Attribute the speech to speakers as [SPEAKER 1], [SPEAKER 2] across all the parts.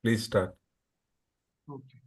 [SPEAKER 1] Please start.
[SPEAKER 2] Okay.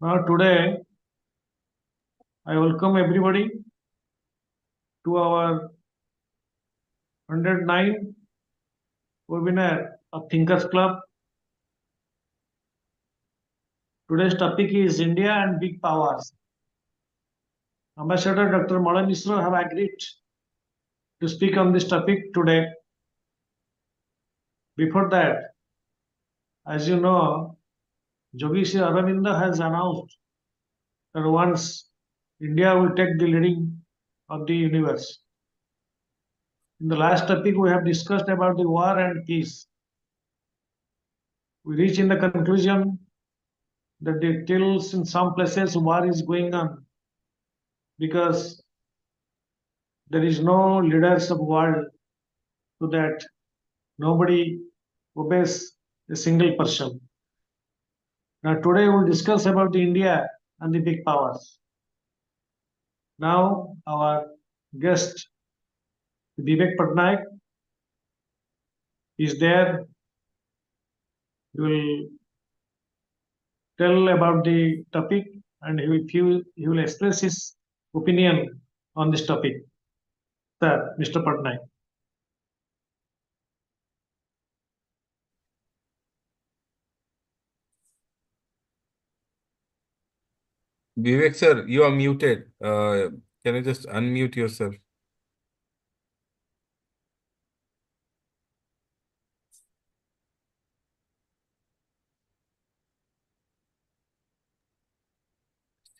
[SPEAKER 2] Now today I welcome everybody to our 109 webinar of Thinkers Club. Today's topic is India and Big Powers. Ambassador Dr. Mishra have agreed to speak on this topic today. Before that, as you know, Yogi Sri Aurobindo has announced that once India will take the leading of the universe. In the last topic, we have discussed about the war and peace. We reach in the conclusion that till in some places war is going on because there is no leaders of world, so that nobody obeys a single person. Now today we'll discuss about the India and the big powers. Now our guest Vivek Pattanayak is there. He will tell about the topic and he will express his opinion on this topic. Sir, Mr. Pattanayak.
[SPEAKER 1] Vivek sir, you are muted. Can you just unmute yourself?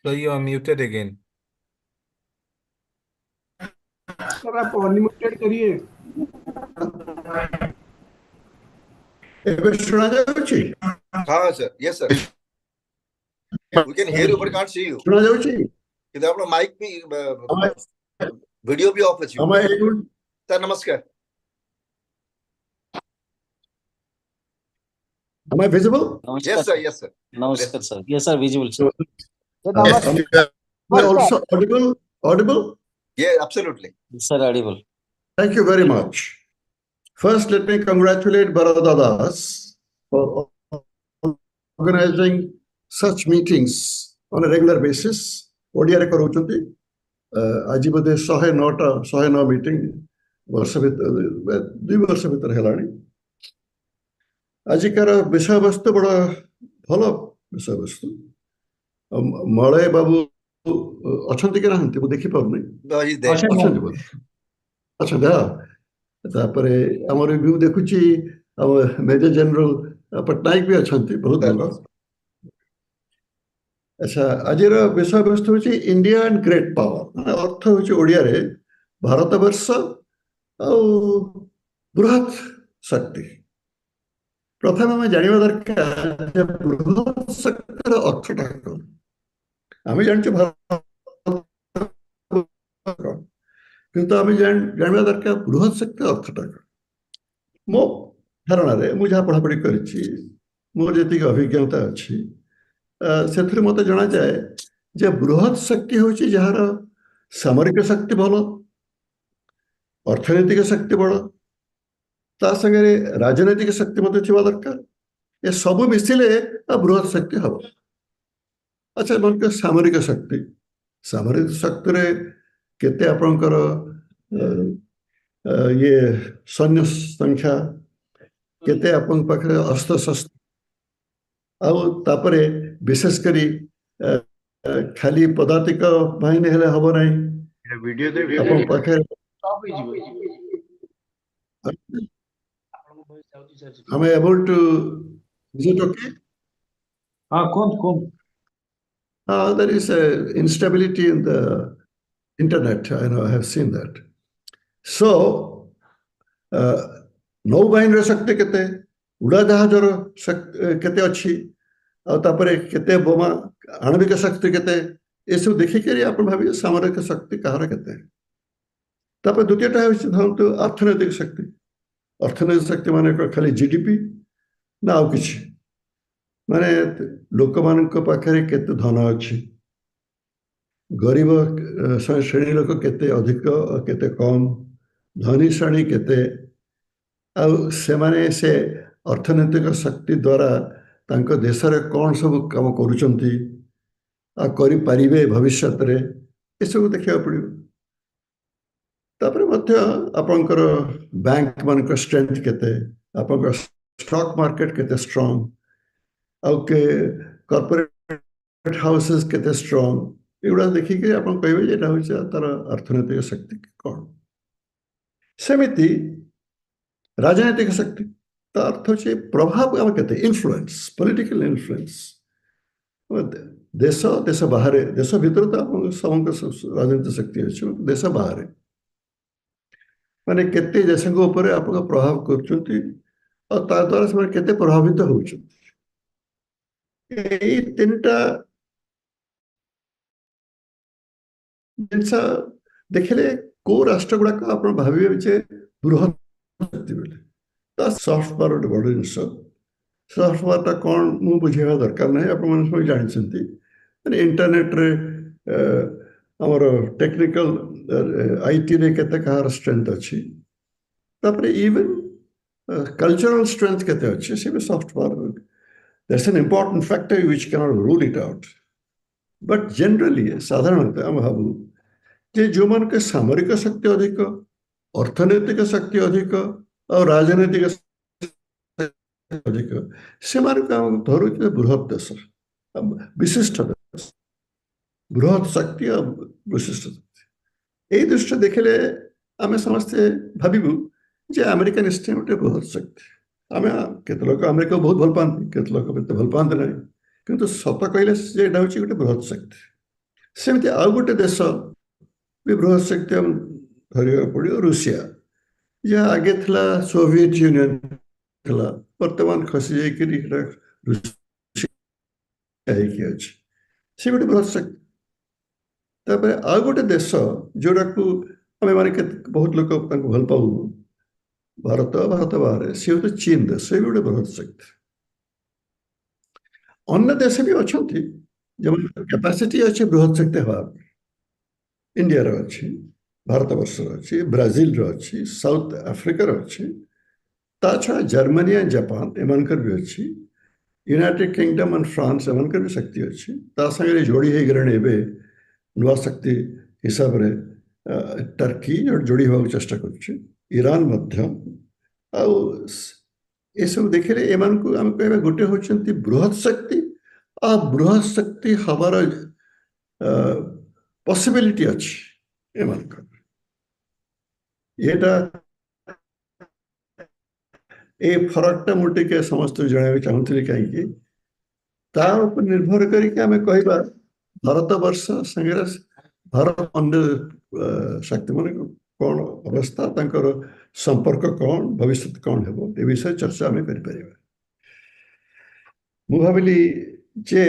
[SPEAKER 1] So you are muted again.
[SPEAKER 2] Sir आप unmuted करिए.
[SPEAKER 3] सुना जाउछि?
[SPEAKER 4] हाँ sir, yes sir. We can hear you but can't see you.
[SPEAKER 3] सुना जाउछि?
[SPEAKER 4] किंतु आपला mic भी video भी of अछि. सर नमस्कार.
[SPEAKER 3] Am I visible?
[SPEAKER 4] Yes sir, yes sir.
[SPEAKER 5] Namaskar sir. Yes sir, visible sir.
[SPEAKER 3] Am I also audible?
[SPEAKER 4] Yeah, absolutely.
[SPEAKER 5] Yes, sir, audible.
[SPEAKER 3] Thank you very much. First, let me congratulate Barada for organizing such meetings on a regular basis. Odia re karuchunti. Aji bode 109 meeting वर्ष भीतर 2 वर्ष भीतर हेलाणी. आजिकार विषय वस्तु बड़ा भल विषय वस्तु. मलय बाबू अछंती के नाहंती मु देखि पाउनी. अच्छा तापरे हमर रिव्यू देखुची मेजर जनरल पटनायक भी अछंती बहुत भल. अच्छा आजिर विषय वस्तु होची इंडिया एंड ग्रेट पावर. अर्थ होची ओडिया रे भारत वर्ष बृहत शक्ति. प्रथम आम जाना दरकार बृहत शक्तिर अर्थटा कौन. आम जानू भारत किंतु आम जाना दरकार बृहत शक्ति अर्थटा कौन. मो धारणा मुझे पढ़ापढ़ी करी मोर जी अभिज्ञता अच्छी से मत जना जाए जे बृहत शक्ति हूँ जार सामरिक शक्ति भल, अर्थनैतिक शक्ति बड़, ता संगे राजनैतिक शक्ति मत थी दरकार. ये सब मिसिले बृहत शक्ति हम. अच्छा मन सामरिक शक्ति रे केते आपनकर ये सैन्य संख्या केते आपन पाखरे अस्त्र शस्त्र आउ तापरे विशेष करी खाली पदातिक बाहिनी हेले हब नहीं अपन पाखे am I able to is it okay?
[SPEAKER 2] कौन
[SPEAKER 3] There is a instability in the internet. I know, I have seen that. So नौबाहिनी शक्ति केते उड़ाजहाजर केते अच्छी आउे केते बोमा आणविक शक्ति केते ये सब देखिक आप भाविए सामरिक शक्ति कहार केते द्वितीयटा धरतु अर्थनैतिक शक्ति माने खाली जीडीपी ना आउ किछि माने लोक मानक पाखरे केते धन अच्छी गरीब श्रेणी लोक केते अधिक केते कम धनी श्रेणी केते से अर्थनैतिक शक्ति द्वारा तांको देश रे कौन सब काम करुचंती करि परिबे भविष्य रे ए सब देखिया पड़ियो तापर मध्य आपनकर बैंक मानक स्ट्रेंथ केते आपनकर स्टॉक मार्केट केते स्ट्रांग के कॉर्पोरेट हाउसेस केते स्ट्रांग एगुड़ा देखिक आपन कहबे जे एटा होय तार अर्थनैतिक शक्ति कौन सेमिति राजनैतिक शक्ति अर्थ हो प्रभाव आम के इन्फ्लुएंस पॉलिटिकल इन्फ्लुएंस देश देश बाहर देश भीतर तो सब राजनीतिक शक्ति अच्छे देश बाहर माने केते देश ऊपर आप प्रभाव कर द्वारा से केते प्रभावित होती तीनटा जिनस देखले को राष्ट्र गुड़ाक आप भावे बृहत शक्ति बोले सॉफ्ट पावर गोटे बड़ जिन सॉफ्ट पावर कौन मु बुझेगा दरकार ना आप जानते माने इंटरनेट रे आमर टेक्निकल आईटी रे केते कहार स्ट्रेंथ अच्छी तापरे इवन कल्चरल स्ट्रेंथ केते अच्छी से भी soft power that's an important factor which can not rule it out but generally साधारणतः हम भाबू जे जो मन के सामरिक शक्ति अधिक अर्थनैतिक शक्ति अधिक और राजनैतिक अधिक से धरू बृहत देश विशिष्ट देश बृहत शक्ति और विशिष्ट शक्ति यही दृष्टि देखले आम समस्ते भावु जे अमेरिका निश्चय गोटे बृहत शक्ति आम केत लोक अमेरिका बहुत भल पाती केत लोक भल पाते ना किंतु सत कहले हूँ गोटे बृहत शक्ति सेमती आउ गोटे देश भी बृहत शक्ति हम धरिया पड़ो रूसिया जहाँ आगे थला सोवियत यूनियन थला वर्तमान खसी जाकर से गोटे बृहत शक्ति तापर आउ गोटे देश जोड़ा को आम मैंने बहुत लोग भल पाऊ भारत बाहर सी हूँ चीन देश से भी गोटे बृहत शक्ति अन्य देश भी अच्छा जब कैपेसिटी अच्छे बृहत शक्ति हवा इंडिया अच्छी भारत वर्ष अच्छी ब्राजिल अच्छी साउथ आफ्रिकार अच्छी ता छड़ा जर्मनी एंड जापान एमानकर भी अच्छी यूनाइटेड किंगडम एंड फ्रांस एमानकर भी शक्ति अच्छी ता संगे जोड़ी हो गले एवं नुआ शक्ति हिसाब रे टर्की जोड़ी होगा चेष्टा कर ईरान ये सब देखिले एमान को आम कह गोटे होती बृहत शक्ति आ बृहत शक्ति हबार पॉसिबिलिटी अच्छी एमान येटा ए फरकटा मुझे समस्त जन चाहूली कहीं निर्भर करके कहवा भारत वर्ष संगे भारत अन्य शक्ति मान कौन अवस्था तांकर संपर्क कौन भविष्य कौन है ये विषय चर्चा आम कर भाविली जे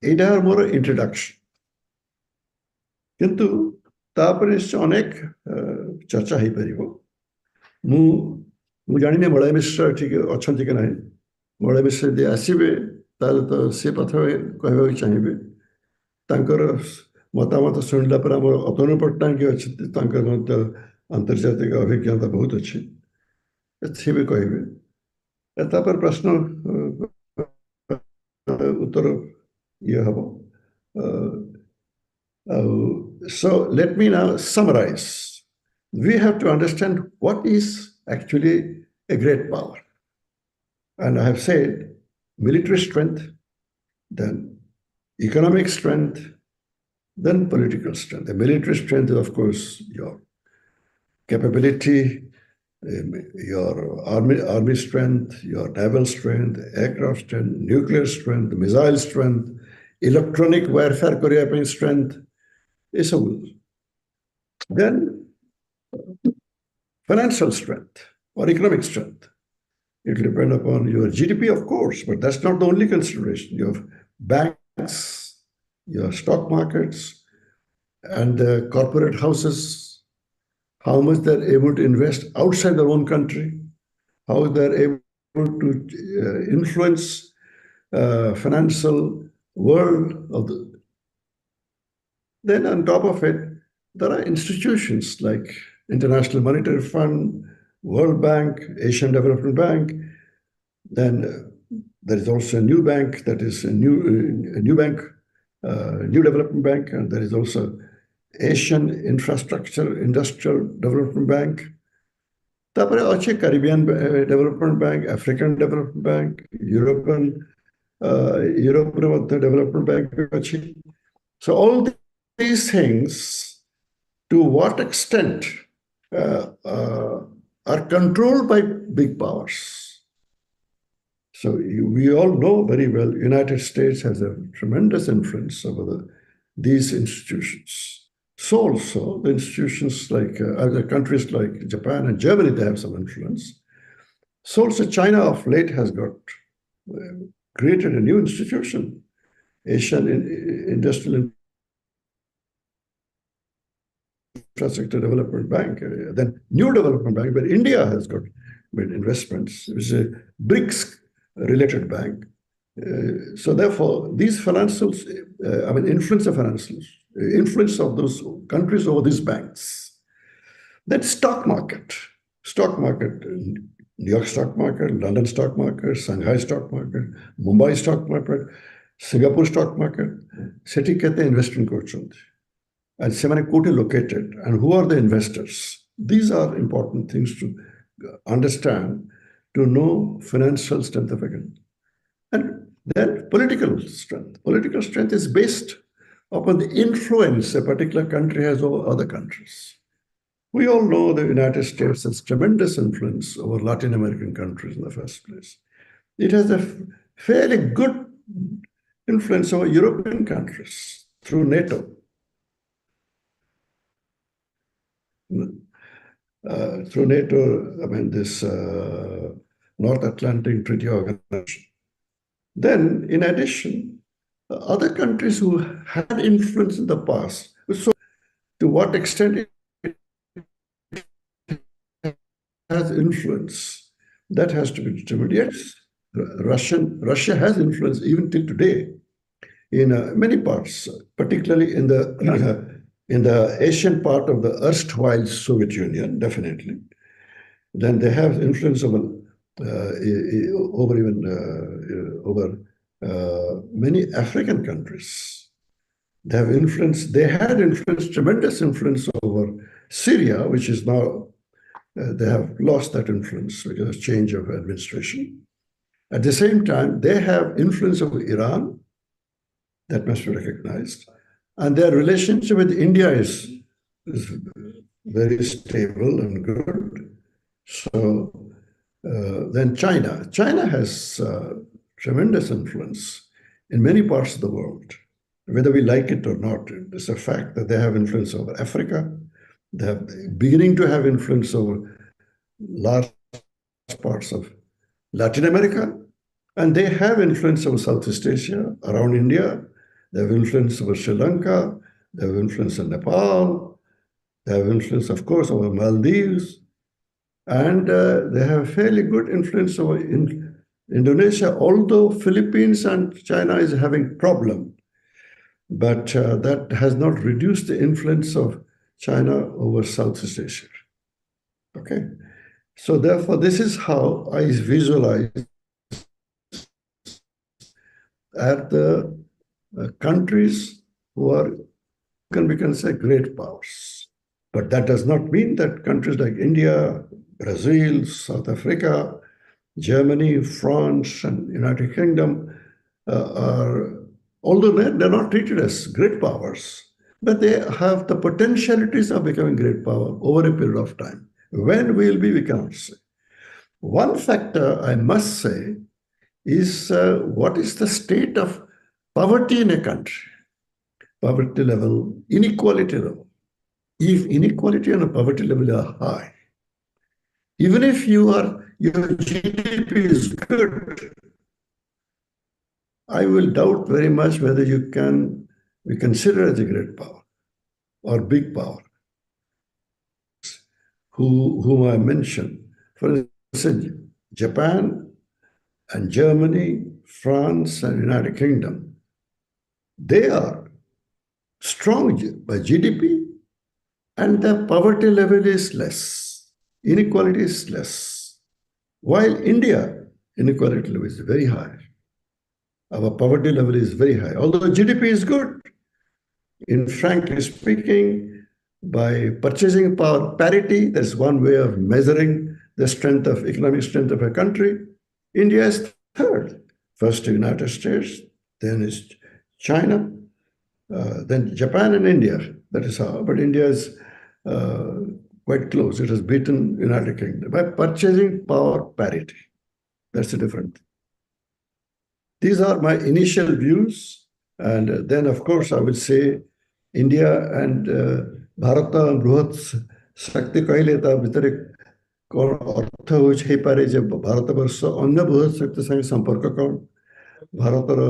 [SPEAKER 3] यहाँ मोर इंट्रोडक्शन किंतु तापर अनेक चर्चा हो पार मु जानी मलय मिश्र ठीक अच्छा कि ना मलय मिश्र यदि आसबे तो सी प्रथम कहवा चाहिए मतामत शुणिला पर आम अतनु पट्टनायक अच्छे अंतर्जातिक अभिज्ञता बहुत अच्छी सी भी कहे तापर प्रश्न उत्तर ये हम so let me now summarize. We have to understand what is actually a great power. And I have said military strength, then economic strength, then political strength. The military strength is, of course, your capability, your army strength, your naval strength, aircraft strength, nuclear strength, missile strength, electronic warfare korea strength. Then financial strength or economic strength. It will depend upon your GDP, of course, but that's not the only consideration. You have banks, your stock markets, and the corporate houses, how much they're able to invest outside their own country, how they're able to influence financial world of the. Then on top of it, there are institutions like International Monetary Fund, World Bank, Asian Development Bank. Then there is also a new bank that is a new bank, new development bank, and there is also Asian Infrastructure Industrial Development Bank. তারপরে আছে Caribbean Development Bank, African Development Bank, European Development Bank আছে. So all these things, to what extent are controlled by big powers. So we all know very well, United States has a tremendous influence over these institutions. So also the institutions like other countries like Japan and Germany, they have some influence. So also China of late has got created a new institution, Asian Industrial Infrastructure Development Bank, then New Development Bank, where India has got made investments. It's a BRICS-related bank. So therefore, these financials, influence of those countries over these banks. Then stock market, New York stock market, London stock market, Shanghai stock market, Mumbai stock market, Singapore stock market. Seti kehte investment korchunti. And semane koti located, and who are the investors? These are important things to understand, to know financial strength of a country. And then political strength. Political strength is based upon the influence a particular country has over other countries. We all know the United States has tremendous influence over Latin American countries in the first place. It has a fairly good influence over European countries through NATO. Through NATO, this North Atlantic Treaty Organization. Then, in addition, other countries who had influence in the past, so to what extent it has influence, that has to be determined. Yes, Russia has influence even till today in many parts, particularly in the Asian part of the erstwhile Soviet Union, definitely. Then they have influence over many African countries. They had tremendous influence over Syria, which is now, they have lost that influence because of change of administration. At the same time, they have influence over Iran, that must be recognized. And their relationship with India is very stable and good. So then China has tremendous influence in many parts of the world, whether we like it or not. It's a fact that they have influence over Africa. They are beginning to have influence over large parts of Latin America, and they have influence over Southeast Asia, around India. They have influence over Sri Lanka. They have influence in Nepal. They have influence, of course, over Maldives. And they have fairly good influence over Indonesia, although Philippines and China is having problem. But that has not reduced the influence of China over Southeast Asia. Okay? So therefore, this is how I visualize at the countries who we can say great powers. But that does not mean that countries like India, Brazil, South Africa, Germany, France, and United Kingdom although they're not treated as great powers, but they have the potentialities of becoming great power over a period of time. When will be, we cannot say. One factor I must say is what is the state of poverty in a country? Poverty level, inequality level. If inequality and poverty level are high, even if your GDP is good, I will doubt very much whether you can be considered as a great power or big power, whom I mentioned. For instance, Japan and Germany, France and United Kingdom, they are strong by GDP and the poverty level is less, inequality is less. While India, inequality level is very high. Our poverty level is very high, although GDP is good. In frankly speaking, by purchasing power parity, that's one way of measuring the strength of economic strength of a country. India is third. First the United States, then is China, then Japan and India. That is how. But India is quite close. It has beaten United Kingdom by purchasing power parity. That's the difference. These are my initial views. And then, of course, I will say India and Bharata bୃହତ୍ ଶକ୍ତି କହିଲେ ତା ଭିତରେ କ'ଣ ଅର୍ଥ ହେଉଛି ହେଇପାରେ ଯେ ଭାରତବର୍ଷ ଅନ୍ୟ ବୃହତ୍ ଶକ୍ତି ସାଙ୍ଗେ ସମ୍ପର୍କ କ'ଣ ଭାରତର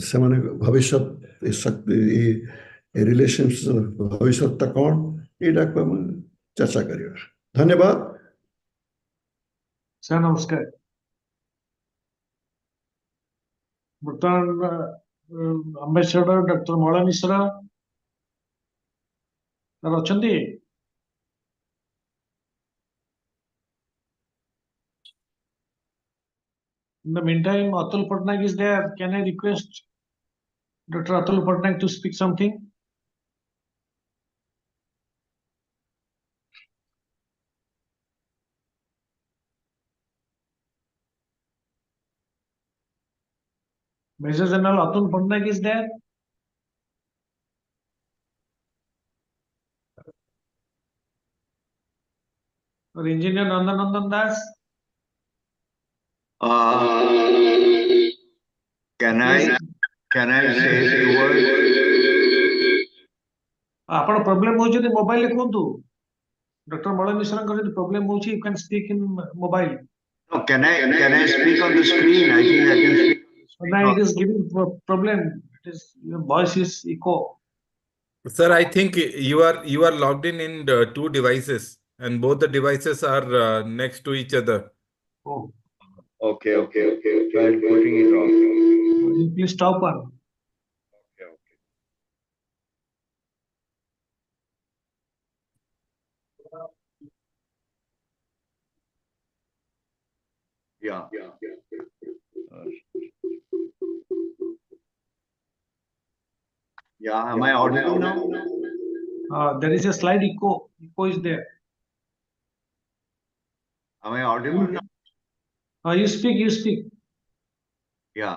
[SPEAKER 3] ସେମାନେ ଭବିଷ୍ୟତ ଏ ଶକ୍ତି ଏ ରିଲେସନ୍ସ ଭବିଷ୍ୟତଟା କ'ଣ ଏଇଟାକୁ ଆମେ ଚର୍ଚ୍ଚା କରିବା ଧନ୍ୟବାଦ
[SPEAKER 2] ସାର୍ ନମସ୍କାର ବର୍ତ୍ତମାନ ଆମ୍ବାସଡର ଡକ୍ଟର ମଳୟ ମିଶ୍ର ସାର୍ ଅଛନ୍ତି In the meantime, Atul Pattanayak is there. Can I request Dr. Atul Pattanayak to speak something? Major General Atul Pattanayak is there. Or Engineer Nandanandan Das.
[SPEAKER 6] Can I say a few words?
[SPEAKER 2] ଆପଣ problem ହଉଛି ଯଦି ମୋବାଇଲରେ କୁହନ୍ତୁ doctor ମଳୟ ମିଶ୍ରଙ୍କର ଯଦି problem ହଉଛି you can speak in mobile.
[SPEAKER 6] No, can I speak on the screen? I think I can speak.
[SPEAKER 2] No, it is giving problem. It is your voice is echo.
[SPEAKER 1] Sir, I think you are logged in two devices, and both the devices are next to each other.
[SPEAKER 2] Oh.
[SPEAKER 6] Okay. While putting it on.
[SPEAKER 2] Please stop one.
[SPEAKER 6] Okay. Yeah. Yeah, am I audible now?
[SPEAKER 2] There is a slight echo. Echo is there.
[SPEAKER 6] Am I audible now?
[SPEAKER 2] You speak.
[SPEAKER 6] Yeah.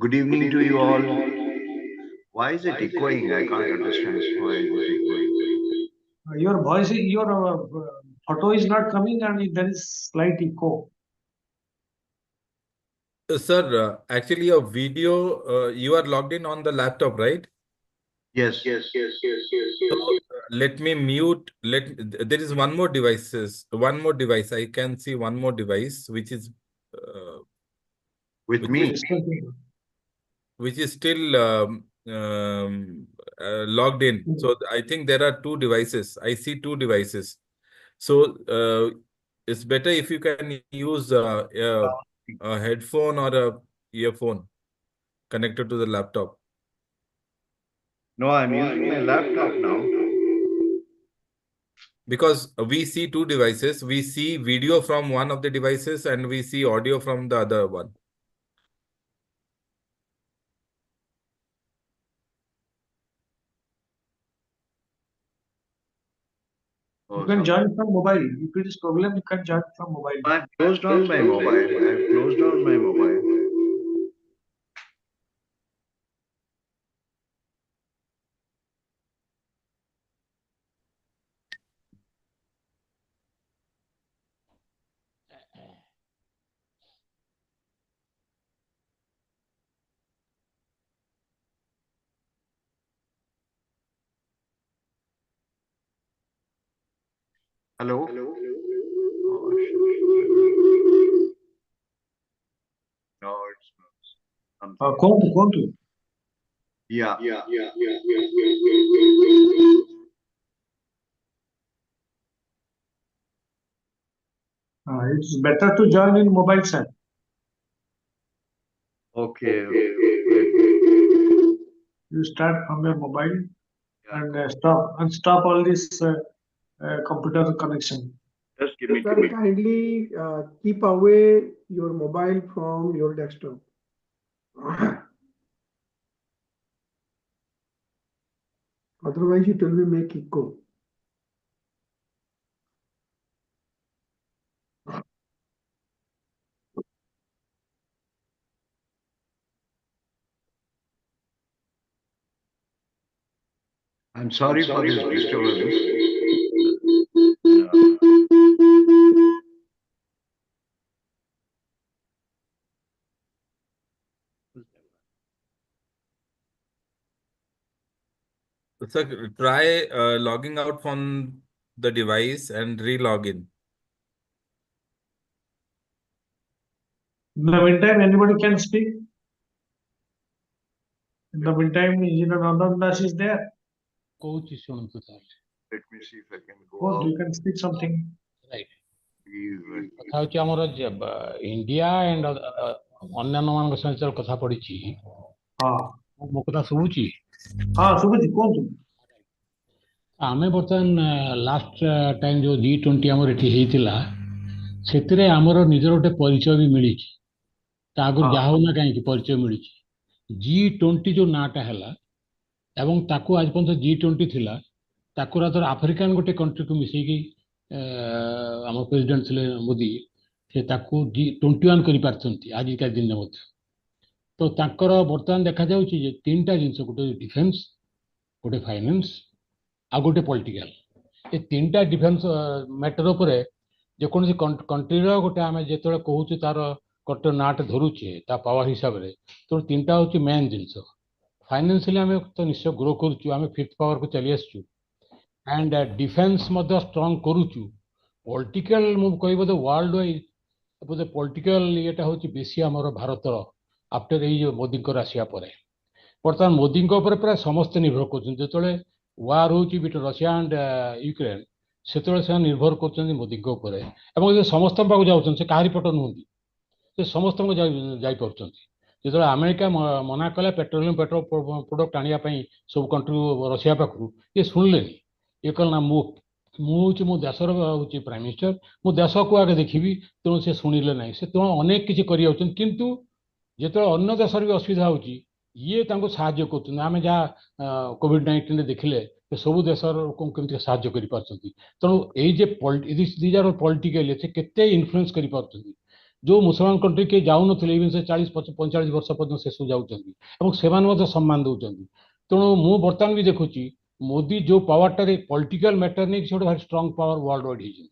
[SPEAKER 6] Good evening to you all. Why is it echoing? I can't understand why it is echoing.
[SPEAKER 2] Your voice, your photo is not coming and there is slight echo.
[SPEAKER 1] Sir, actually your video, you are logged in on the laptop, right?
[SPEAKER 6] Yes.
[SPEAKER 1] So let me mute. There is one more device. I can see one more device, which is
[SPEAKER 6] With me.
[SPEAKER 1] Which is still logged in. So I think there are two devices. I see two devices. So it's better if you can use a headphone or a earphone connected to the laptop.
[SPEAKER 6] No, I'm using my laptop now.
[SPEAKER 1] Because we see two devices. We see video from one of the devices and we see audio from the other one.
[SPEAKER 2] can join from mobile. If it is problem, you can join from mobile.
[SPEAKER 6] I've closed down my mobile. I've closed down my mobile. Hello? Oh, shit. No, it's not. Something.
[SPEAKER 2] Conto.
[SPEAKER 6] Yeah.
[SPEAKER 2] It's better to join in mobile sir.
[SPEAKER 6] Okay.
[SPEAKER 2] You start from your mobile and
[SPEAKER 6] Yeah.
[SPEAKER 2] stop all this computer connection.
[SPEAKER 6] Just give me
[SPEAKER 7] Sir,
[SPEAKER 6] 2 minutes.
[SPEAKER 7] kindly keep away your mobile from your desktop. Otherwise, it will make echo.
[SPEAKER 6] I'm sorry for this disturbance.
[SPEAKER 1] Sir, try logging out from the device and re-log in.
[SPEAKER 2] In the meantime, anybody can speak. In the meantime, Engineer Nandan Das is there.
[SPEAKER 6] Let me see if I can go
[SPEAKER 2] Oh,
[SPEAKER 6] out.
[SPEAKER 2] you can speak something.
[SPEAKER 8] Right.
[SPEAKER 6] Leave.
[SPEAKER 8] କଥା ହଉଛି ଆମର India and ଅନ୍ୟାନ୍ୟ ମାନଙ୍କ ସହିତ କଥା ପଡିଛି ମୋ କଥା ଶୁଭୁଛି
[SPEAKER 2] ଶୁଭୁଛି କୁହନ୍ତୁ
[SPEAKER 8] ଆମେ ବର୍ତ୍ତମାନ ଲାଷ୍ଟ ଟାଇମ ଯୋଉ G20 ଆମର ଏଠି ହେଇଥିଲା ସେଥିରେ ଆମର ନିଜର ଗୋଟେ ପରିଚୟ ବି ମିଳିଛି ତା ଆଗରୁ ଯାହା ହଉ ନା କାହିଁକି ପରିଚୟ ମିଳିଛି G20 ଯୋଉ ନାଁଟା ହେଲା ଏବଂ ତାକୁ ଆଜି ପର୍ଯ୍ୟନ୍ତ G20 ଥିଲା ତାକୁ ରାଦର ଆଫ୍ରିକାନ ଗୋଟେ କଣ୍ଟ୍ରିକୁ ମିଶେଇକି ଆମ ପ୍ରେସିଡେଣ୍ଟ ଥିଲେ ମୋଦି ସେ ତାକୁ G21 କରିପାରିଛନ୍ତି ଆଜିକା ଦିନରେ ମଧ୍ୟ ତ ତାଙ୍କର ବର୍ତ୍ତମାନ ଦେଖାଯାଉଛି ଯେ ତିନିଟା ଜିନିଷ ଗୋଟେ ଡିଫେନ୍ସ ଗୋଟେ ଫାଇନାନ୍ସ ଆଉ ଗୋଟେ ପଲିଟିକାଲ ଏ ତିନିଟା ଡିଫେନ୍ସ ମ୍ୟାଟର ଉପରେ ଯେକୌଣସି କଣ୍ଟ୍ରିର ଗୋଟେ ଆମେ ଯେତେବେଳେ କହୁଛୁ ତାର କଣ୍ଟ୍ରି ନାଁଟା ଧରୁଛେ ତା ପାୱାର ହିସାବରେ ତ ତିନିଟା ହେଉଛି ମେନ୍ ଜିନିଷ फाइनेंशियली आम तो निश्चय ग्रो करुचु आम फिफ्थ पावर को चली आसचु एंड डिफेन्स मध्य स्ट्रांग करुचु पॉलिटिकल मु कहि बोधे वर्ल्ड वाइज बोधे पॉलिटिकल येटा होची बेसी हमर भारतर आफ्टर ए जो मोदी को आसिया परे बर्तमान मोदी को ऊपर प्राय समस्त निर्भर करछन जेतले वार होची बिटवीन रशिया एंड यूक्रेन सेतले से निर्भर करछन मोदी को ऊपर एवं जे समस्त पाक जाउछन से काहारी पट नहुंदी से समस्त को जाई परछन जो अमेरिका मना कला पेट्रोलियम प्रोडक्ट आने सब कंट्री रशिया पाखु ये शुणिले ये कल ना मुझे मो देशर हूँ प्राइम मिनिस्टर मो देश को आगे देखी तेणु से शुणिले ना से तेणु अनेक किसी किंतु जो अन्य देश भी असुविधा हो ये साहाय्य करें जहाँ कोविड-19 देखिले सब देश कमी साहाय्य कर तेणु ये दीज आर पॉलिटिकल से केते इन्फ्लुएंस कर जो मुसलमान कंट्री के जाऊन इवन से 40-45 वर्ष पर्यटन से सब जाऊँच सम्मान दौरान तेणु मु बर्तमान भी देखुची मोदी जो पावर पॉलिटिकल मैटर नहीं गोटे भारी स्ट्रांग पावर वर्ल्ड वाइड होती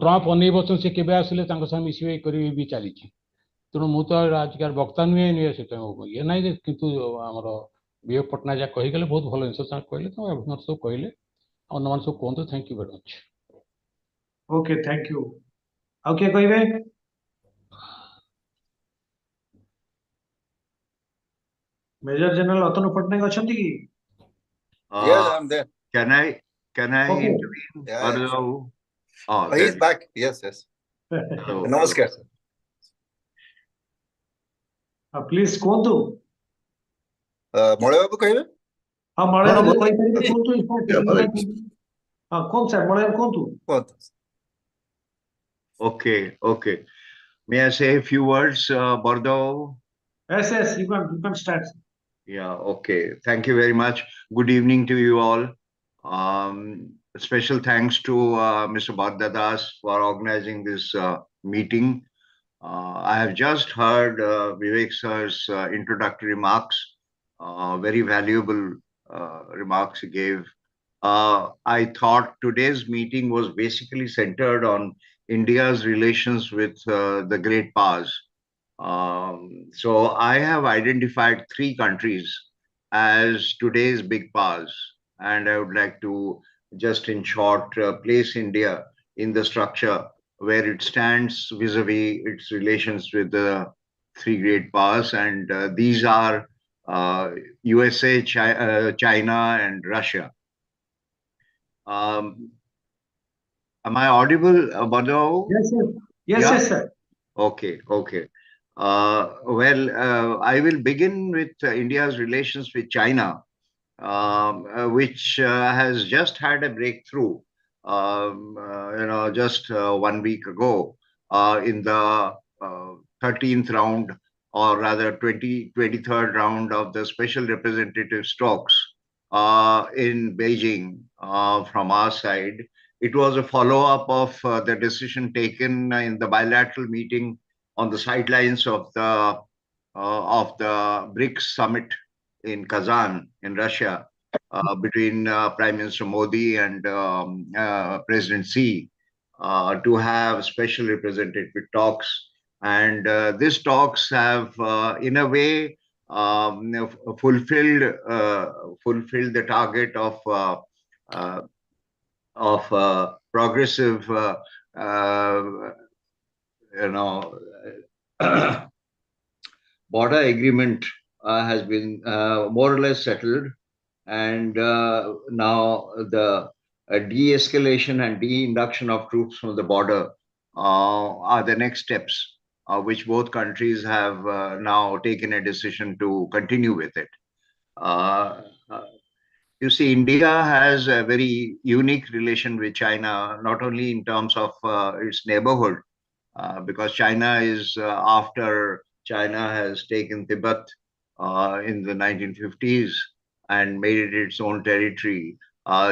[SPEAKER 8] ट्रम्प अनै बर्ष से केवे आसिले मिसवे कर भी चली तेणु मु तो आजिकार वक्ता नुहे से ये ना कि विवेक पट्टनायक कहीगले बहुत भल जिन कहले तो सब कहले अन्य मान सब कहते thank you very much
[SPEAKER 2] okay thank you okay कहबे मेजर जनरल अतनु पट्टनायक अछंती की
[SPEAKER 4] Yes, I'm there.
[SPEAKER 6] Can I
[SPEAKER 2] Okay.
[SPEAKER 6] intervene?
[SPEAKER 4] Yeah.
[SPEAKER 6] Oh,
[SPEAKER 4] He's back. Yes.
[SPEAKER 6] hello.
[SPEAKER 4] Namaskar.
[SPEAKER 2] Please कोंतु
[SPEAKER 4] मळे बाबू कहिबे
[SPEAKER 2] हां मळे बाबू कहि परिबे कोंतु हां कोन सर मळे कोंतु
[SPEAKER 6] Okay. May I say a few words, Barada?
[SPEAKER 2] Yes, you can start.
[SPEAKER 6] Yeah, okay. Thank you very much. Good evening to you all. special thanks to Mr. Barada for organizing this meeting. I have just heard Vivek sir's introductory remarks, very valuable remarks he gave. I thought today's meeting was basically centered on India's relations with the great powers. So I have identified three countries as today's big powers, and I would like to just in short place India in the structure where it stands vis-a-vis its relations with the three great powers, and these are USA, China, and Russia. Am I audible, Badao?
[SPEAKER 2] Yes, sir. Yes,
[SPEAKER 6] Yeah?
[SPEAKER 2] yes, sir.
[SPEAKER 6] Okay, okay. I will begin with India's relations with China, which has just had a breakthrough, just 1 week ago in the 13th round, or rather 23rd round of the special representative talks in Beijing from our side. It was a follow-up of the decision taken in the bilateral meeting on the sidelines of the BRICS summit in Kazan in Russia between Prime Minister Modi and President Xi to have special representative talks. And these talks have, in a way, fulfilled the target of progressive, border agreement has been more or less settled, and now the de-escalation and de-induction of troops from the border are the next steps, which both countries have now taken a decision to continue with it. You see, India has a very unique relation with China, not only in terms of its neighborhood, because China is, after China has taken Tibet in the 1950s and made it its own territory,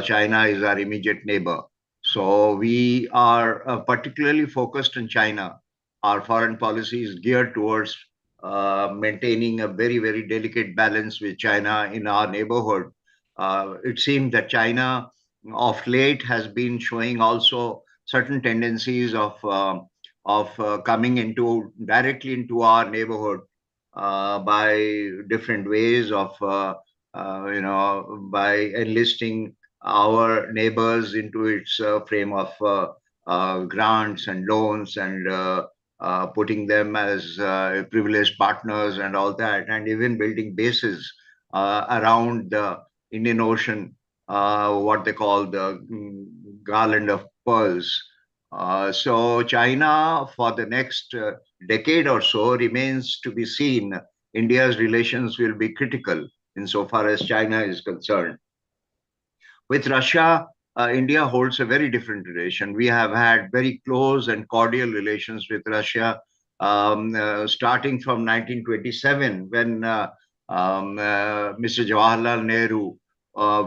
[SPEAKER 6] China is our immediate neighbor. So we are particularly focused on China. Our foreign policy is geared towards maintaining a very, very delicate balance with China in our neighborhood. It seems that China of late has been showing also certain tendencies of coming directly into our neighborhood by different ways of by enlisting our neighbors into its frame of grants and loans, and putting them as privileged partners and all that, and even building bases around the Indian Ocean, what they call the garland of pearls. So China, for the next decade or so, remains to be seen. India's relations will be critical insofar as China is concerned. With Russia, India holds a very different relation. We have had very close and cordial relations with Russia, starting from 1927, when Mr. Jawaharlal Nehru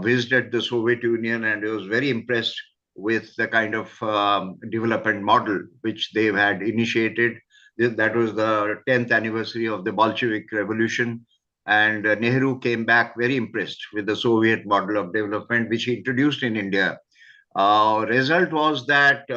[SPEAKER 6] visited the Soviet Union, and he was very impressed with the kind of development model which they had initiated. That was the 10th anniversary of the Bolshevik Revolution. And Nehru came back very impressed with the Soviet model of development, which he introduced in India. Result was that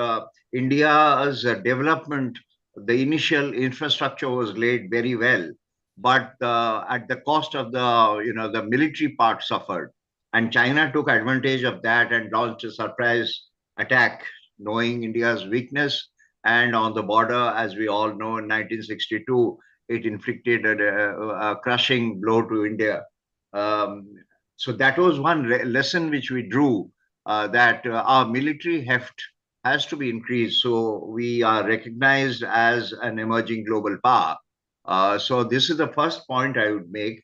[SPEAKER 6] India's development, the initial infrastructure was laid very well, but at the cost of the military part suffered. And China took advantage of that and launched a surprise attack, knowing India's weakness. And on the border, as we all know, in 1962, it inflicted a crushing blow to India. So that was one lesson which we drew, that our military heft has to be increased, so we are recognized as an emerging global power. So this is the first point I would make.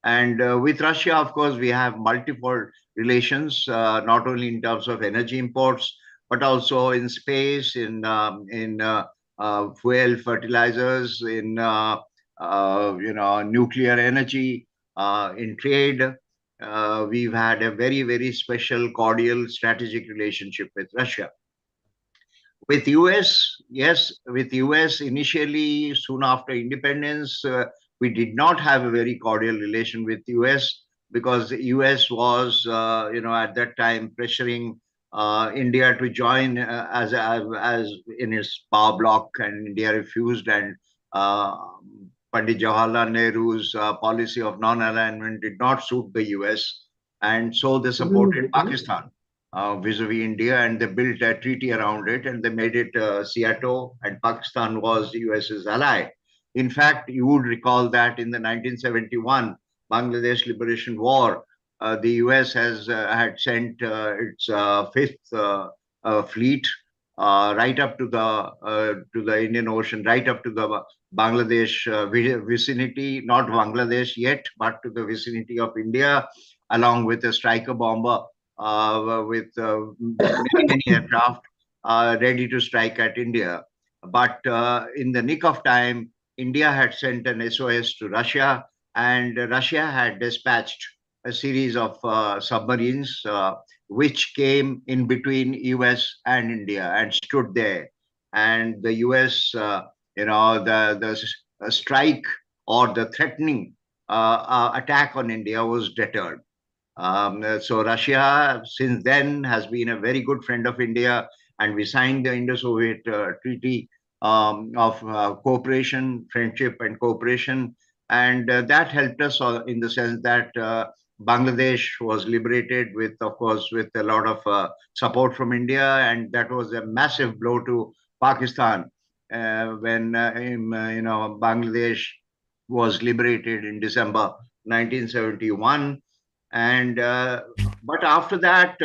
[SPEAKER 6] And with Russia, of course, we have multiple relations, not only in terms of energy imports, but also in space, in fuel, fertilizers, in nuclear energy, in trade. we've had a very, very special, cordial, strategic relationship with Russia. With US, yes, with US initially, soon after independence, we did not have a very cordial relation with US because the US was, at that time pressuring India to join as in its power bloc, and India refused. And uh, Pandit Jawaharlal Nehru's policy of non-alignment did not suit the US, and so they supported Pakistan vis-a-vis India, and they built a treaty around it, and they made it SEATO, and Pakistan was the US's ally. In fact, you would recall that in the 1971 Bangladesh Liberation War, the US had sent its fifth fleet right up to the Indian Ocean, right up to the Bangladesh vicinity, not Bangladesh yet, but to the vicinity of India, along with a striker bomber with many, many aircraft ready to strike at India. But in the nick of time, India had sent an SOS to Russia, and Russia had dispatched a series of submarines which came in between US and India and stood there. And the US, the strike or the threatening attack on India was deterred. So Russia, since then, has been a very good friend of India, and we signed the Indo-Soviet Treaty of cooperation, friendship, and cooperation, and that helped us in the sense that Bangladesh was liberated with, of course, with a lot of support from India, and that was a massive blow to Pakistan when Bangladesh was liberated in December 1971. And but after that,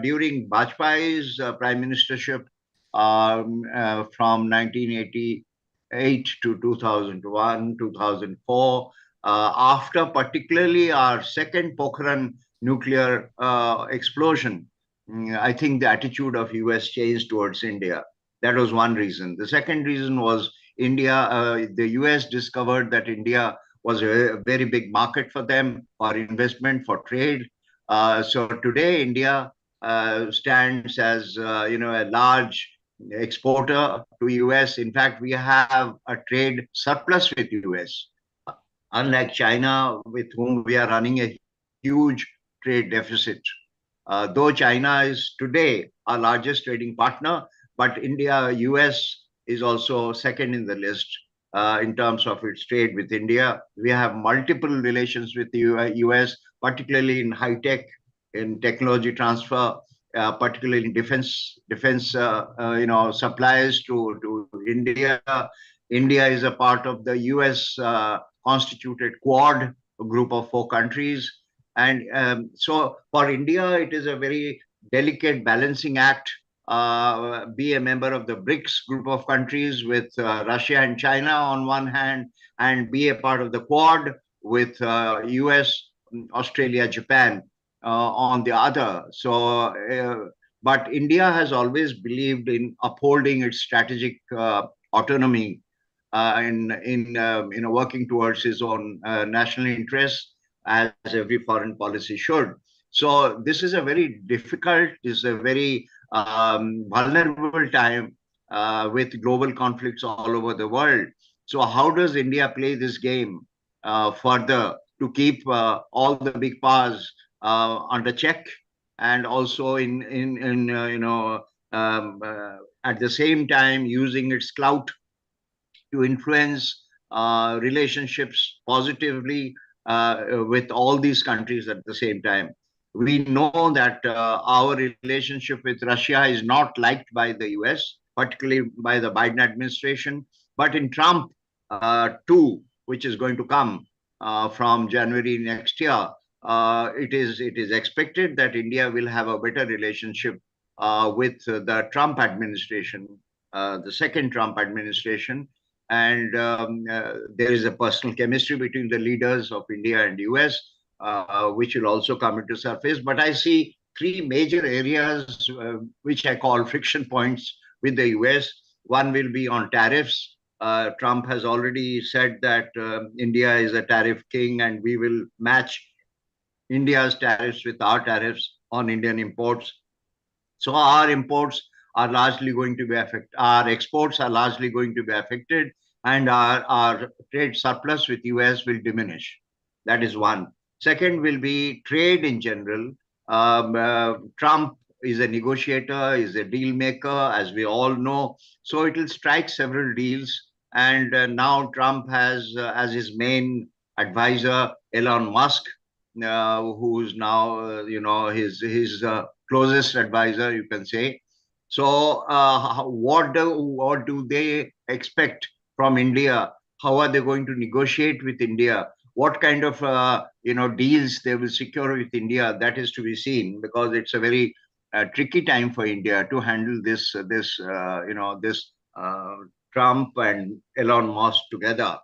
[SPEAKER 6] during Bajpayee's prime ministership from 1988 to 2001, 2004, after particularly our second Pokhran nuclear explosion, I think the attitude of US changed towards India. That was one reason. The second reason was the US discovered that India was a very big market for them, for investment, for trade. So today, India stands as a large exporter to US. In fact, we have a trade surplus with US, unlike China, with whom we are running a huge trade deficit. Though China is today our largest trading partner, but India, US is also second in the list in terms of its trade with India. We have multiple relations with the US, particularly in high tech, in technology transfer, particularly in defense supplies to India. India is a part of the US constituted Quad, a group of 4 countries. And so for India, it is a very delicate balancing act. Be a member of the BRICS group of countries with Russia and China on one hand, and be a part of the Quad with US, Australia, Japan on the other. So, but India has always believed in upholding its strategic autonomy in working towards his own national interests, as every foreign policy should. So this is a very difficult, is a very vulnerable time with global conflicts all over the world. So how does India play this game further to keep all the big powers under check, and also at the same time using its clout to influence relationships positively with all these countries at the same time. We know that our relationship with Russia is not liked by the US, particularly by the Biden administration. But in Trump 2, which is going to come from January next year, it is expected that India will have a better relationship with the Trump administration, the second Trump administration. And there is a personal chemistry between the leaders of India and US, which will also come into surface. But I see 3 major areas which I call friction points with the US. One will be on tariffs. Trump has already said that India is a tariff king, and we will match India's tariffs with our tariffs on Indian imports. So our imports are largely going to be affected. Our exports are largely going to be affected, and our trade surplus with US will diminish. That is one. Second will be trade in general. Trump is a negotiator, is a deal maker, as we all know. So it will strike several deals. And now Trump has as his main advisor Elon Musk, who's now his closest advisor, you can say. So what do they expect from India? How are they going to negotiate with India? What kind of deals they will secure with India? That is to be seen, because it's a very tricky time for India to handle this Trump and Elon Musk together.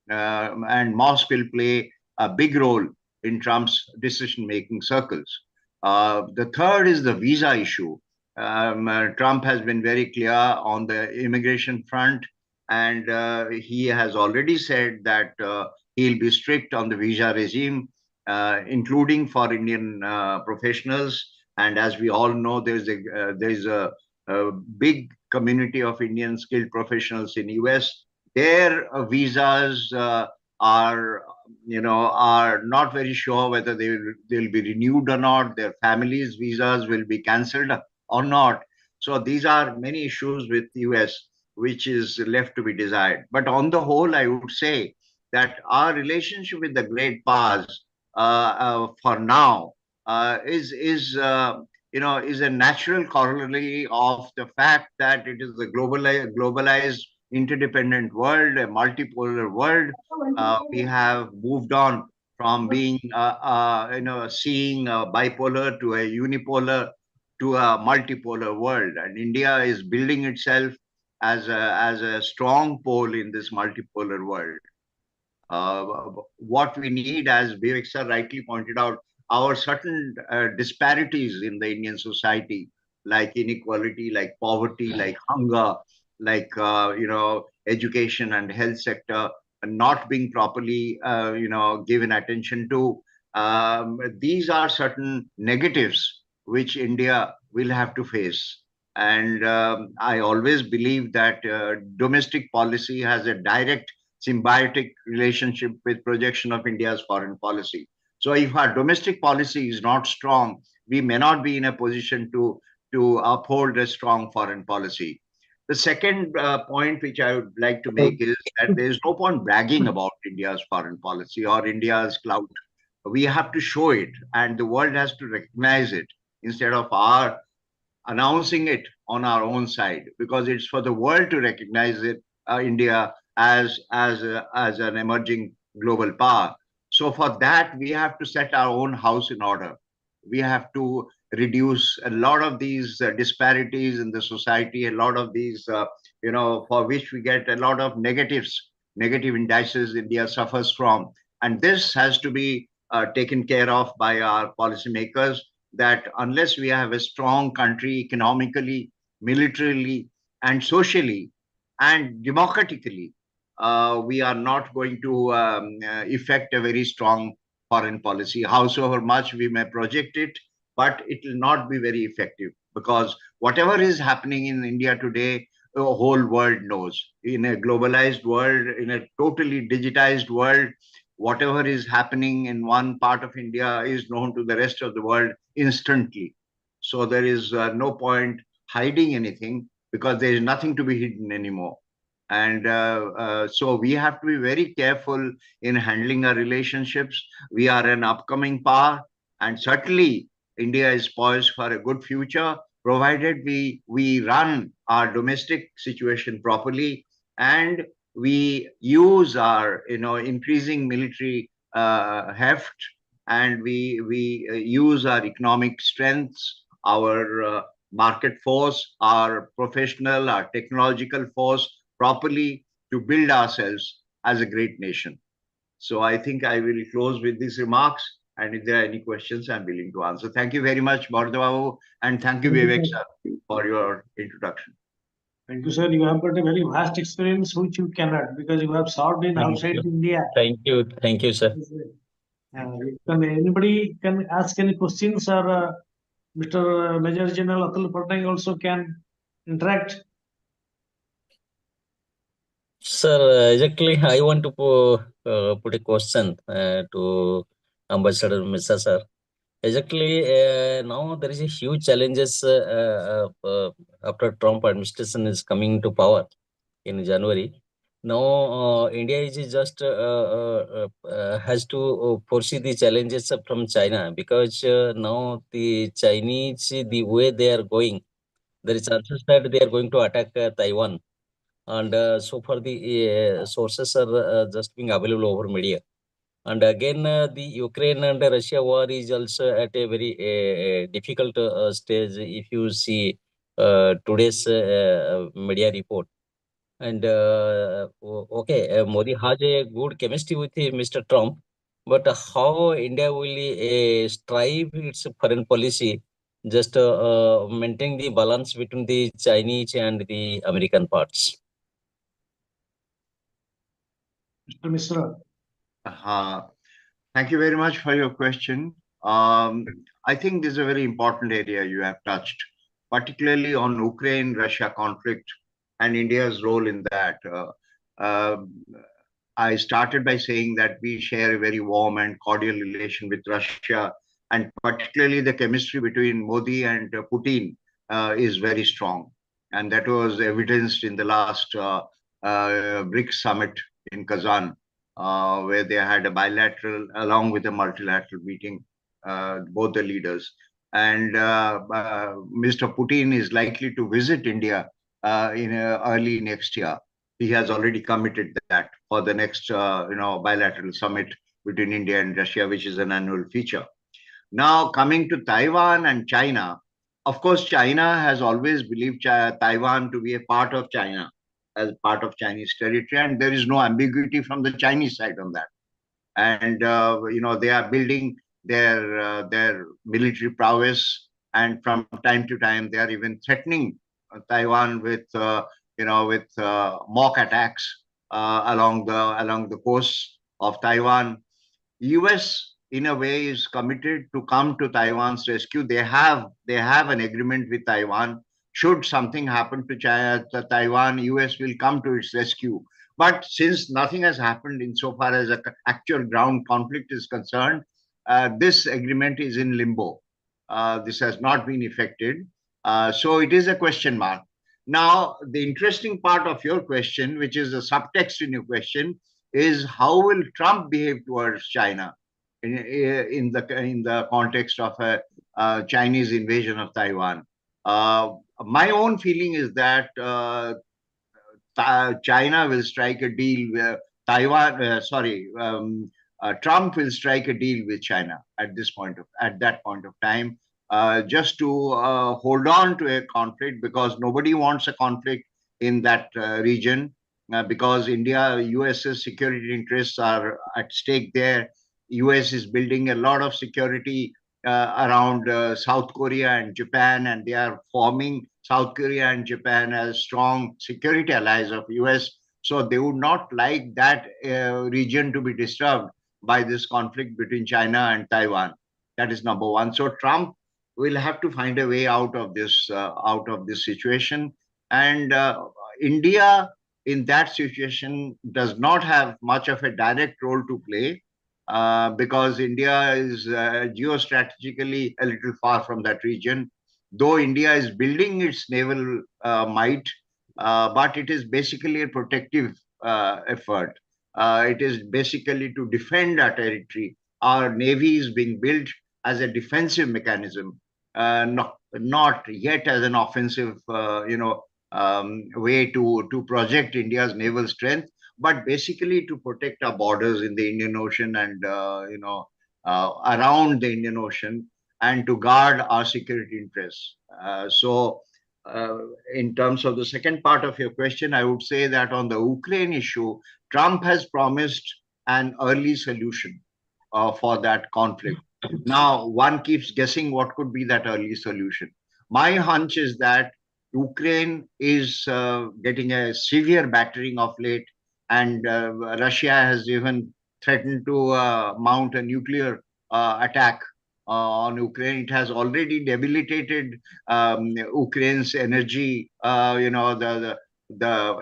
[SPEAKER 6] And Musk will play a big role in Trump's decision-making circles. The third is the visa issue. Trump has been very clear on the immigration front, and he has already said that he'll be strict on the visa regime, including for Indian professionals. And as we all know, there's a big community of Indian skilled professionals in US. Their visas are not very sure whether they'll be renewed or not. Their families' visas will be cancelled or not. So these are many issues with US which is left to be desired. But on the whole, I would say that our relationship with the great powers for now is a natural corollary of the fact that it is a globalized, interdependent world, a multipolar world. We have moved on from being, seeing a bipolar to a unipolar to a multipolar world, and India is building itself as a strong pole in this multipolar world. What we need, as Vivek sir rightly pointed out, are certain disparities in the Indian society, like inequality, like poverty, like hunger, like education and health sector not being properly given attention to. These are certain negatives which India will have to face. And I always believe that domestic policy has a direct symbiotic relationship with projection of India's foreign policy. So if our domestic policy is not strong, we may not be in a position to uphold a strong foreign policy. The second point which I would like to make is that there is no point bragging about India's foreign policy or India's clout. We have to show it, and the world has to recognize it instead of our announcing it on our own side, because it's for the world to recognize it, India as an emerging global power. So for that, we have to set our own house in order. We have to reduce a lot of these disparities in the society, a lot of these, for which we get a lot of negative indices India suffers from. And this has to be taken care of by our policymakers, that unless we have a strong country economically, militarily, and socially, and democratically, we are not going to effect a very strong foreign policy, howsoever much we may project it, but it will not be very effective, because whatever is happening in India today, the whole world knows. In a globalized world, in a totally digitized world, whatever is happening in one part of India is known to the rest of the world instantly. So there is no point hiding anything, because there is nothing to be hidden anymore. And so we have to be very careful in handling our relationships. We are an upcoming power, and certainly India is poised for a good future, provided we run our domestic situation properly, and we use our increasing military heft, and we use our economic strengths, our market force, our professional, our technological force properly to build ourselves as a great nation. So I think I will close with these remarks, and if there are any questions, I'm willing to answer. Thank you very much, Barada, and thank you, Vivek sir, for your introduction.
[SPEAKER 2] Thank you, sir. You have got a very vast experience which you cannot, because you have served in outside India.
[SPEAKER 5] Thank you, sir.
[SPEAKER 2] Anybody can ask any questions, or Mr. Major General Atul Patnaik also can interact.
[SPEAKER 5] Sir, exactly, I want to put a question to Ambassador Mishra, sir. Exactly, now there is a huge challenges after Trump administration is coming to power in January. Now, India is just has to foresee the challenges from China, because now the Chinese, the way they are going, there is chances that they are going to attack Taiwan. And so far the sources are just being available over media. And again, the Ukraine and Russia war is also at a very difficult stage if you see today's media report. And okay, Modi has a good chemistry with Mr. Trump, but how India will strive its foreign policy, just maintain the balance between the Chinese and the American parts?
[SPEAKER 2] Mr. Mishra.
[SPEAKER 6] Thank you very much for your question. I think this is a very important area you have touched, particularly on Ukraine-Russia conflict and India's role in that. Uh, I started by saying that we share a very warm and cordial relation with Russia, and particularly the chemistry between Modi and Putin is very strong. And that was evidenced in the last BRICS summit in Kazan, where they had a bilateral along with a multilateral meeting, both the leaders. And Mr. Putin is likely to visit India in early next year. He has already committed that for the next bilateral summit between India and Russia, which is an annual feature. Now, coming to Taiwan and China, of course, China has always believed Taiwan to be a part of China, as part of Chinese territory, and there is no ambiguity from the Chinese side on that. And they are building their military prowess, and from time to time they are even threatening Taiwan with mock attacks along the coast of Taiwan. US in a way is committed to come to Taiwan's rescue. They have an agreement with Taiwan. Should something happen to Taiwan, US will come to its rescue. But since nothing has happened insofar as an actual ground conflict is concerned, this agreement is in limbo. This has not been effected. So it is a question mark. Now, the interesting part of your question, which is the subtext in your question, is how will Trump behave towards China in the context of a Chinese invasion of Taiwan? My own feeling is that China will strike a deal with Trump will strike a deal with China at that point of time, just to hold on to a conflict, because nobody wants a conflict in that region, because US's security interests are at stake there. US is building a lot of security around South Korea and Japan, and they are forming South Korea and Japan as strong security allies of US. So they would not like that region to be disturbed by this conflict between China and Taiwan. That is number one. So Trump will have to find a way out of this situation, and India in that situation does not have much of a direct role to play, because India is geostrategically a little far from that region. Though India is building its naval might, but it is basically a protective effort. It is basically to defend our territory. Our navy is being built as a defensive mechanism, not yet as an offensive, way to project India's naval strength, but basically to protect our borders in the Indian Ocean and around the Indian Ocean, and to guard our security interests. In terms of the second part of your question, I would say that on the Ukraine issue, Trump has promised an early solution for that conflict. Now, one keeps guessing what could be that early solution. My hunch is that Ukraine is getting a severe battering of late, and Russia has even threatened to mount a nuclear attack on Ukraine. It has already debilitated Ukraine's energy. The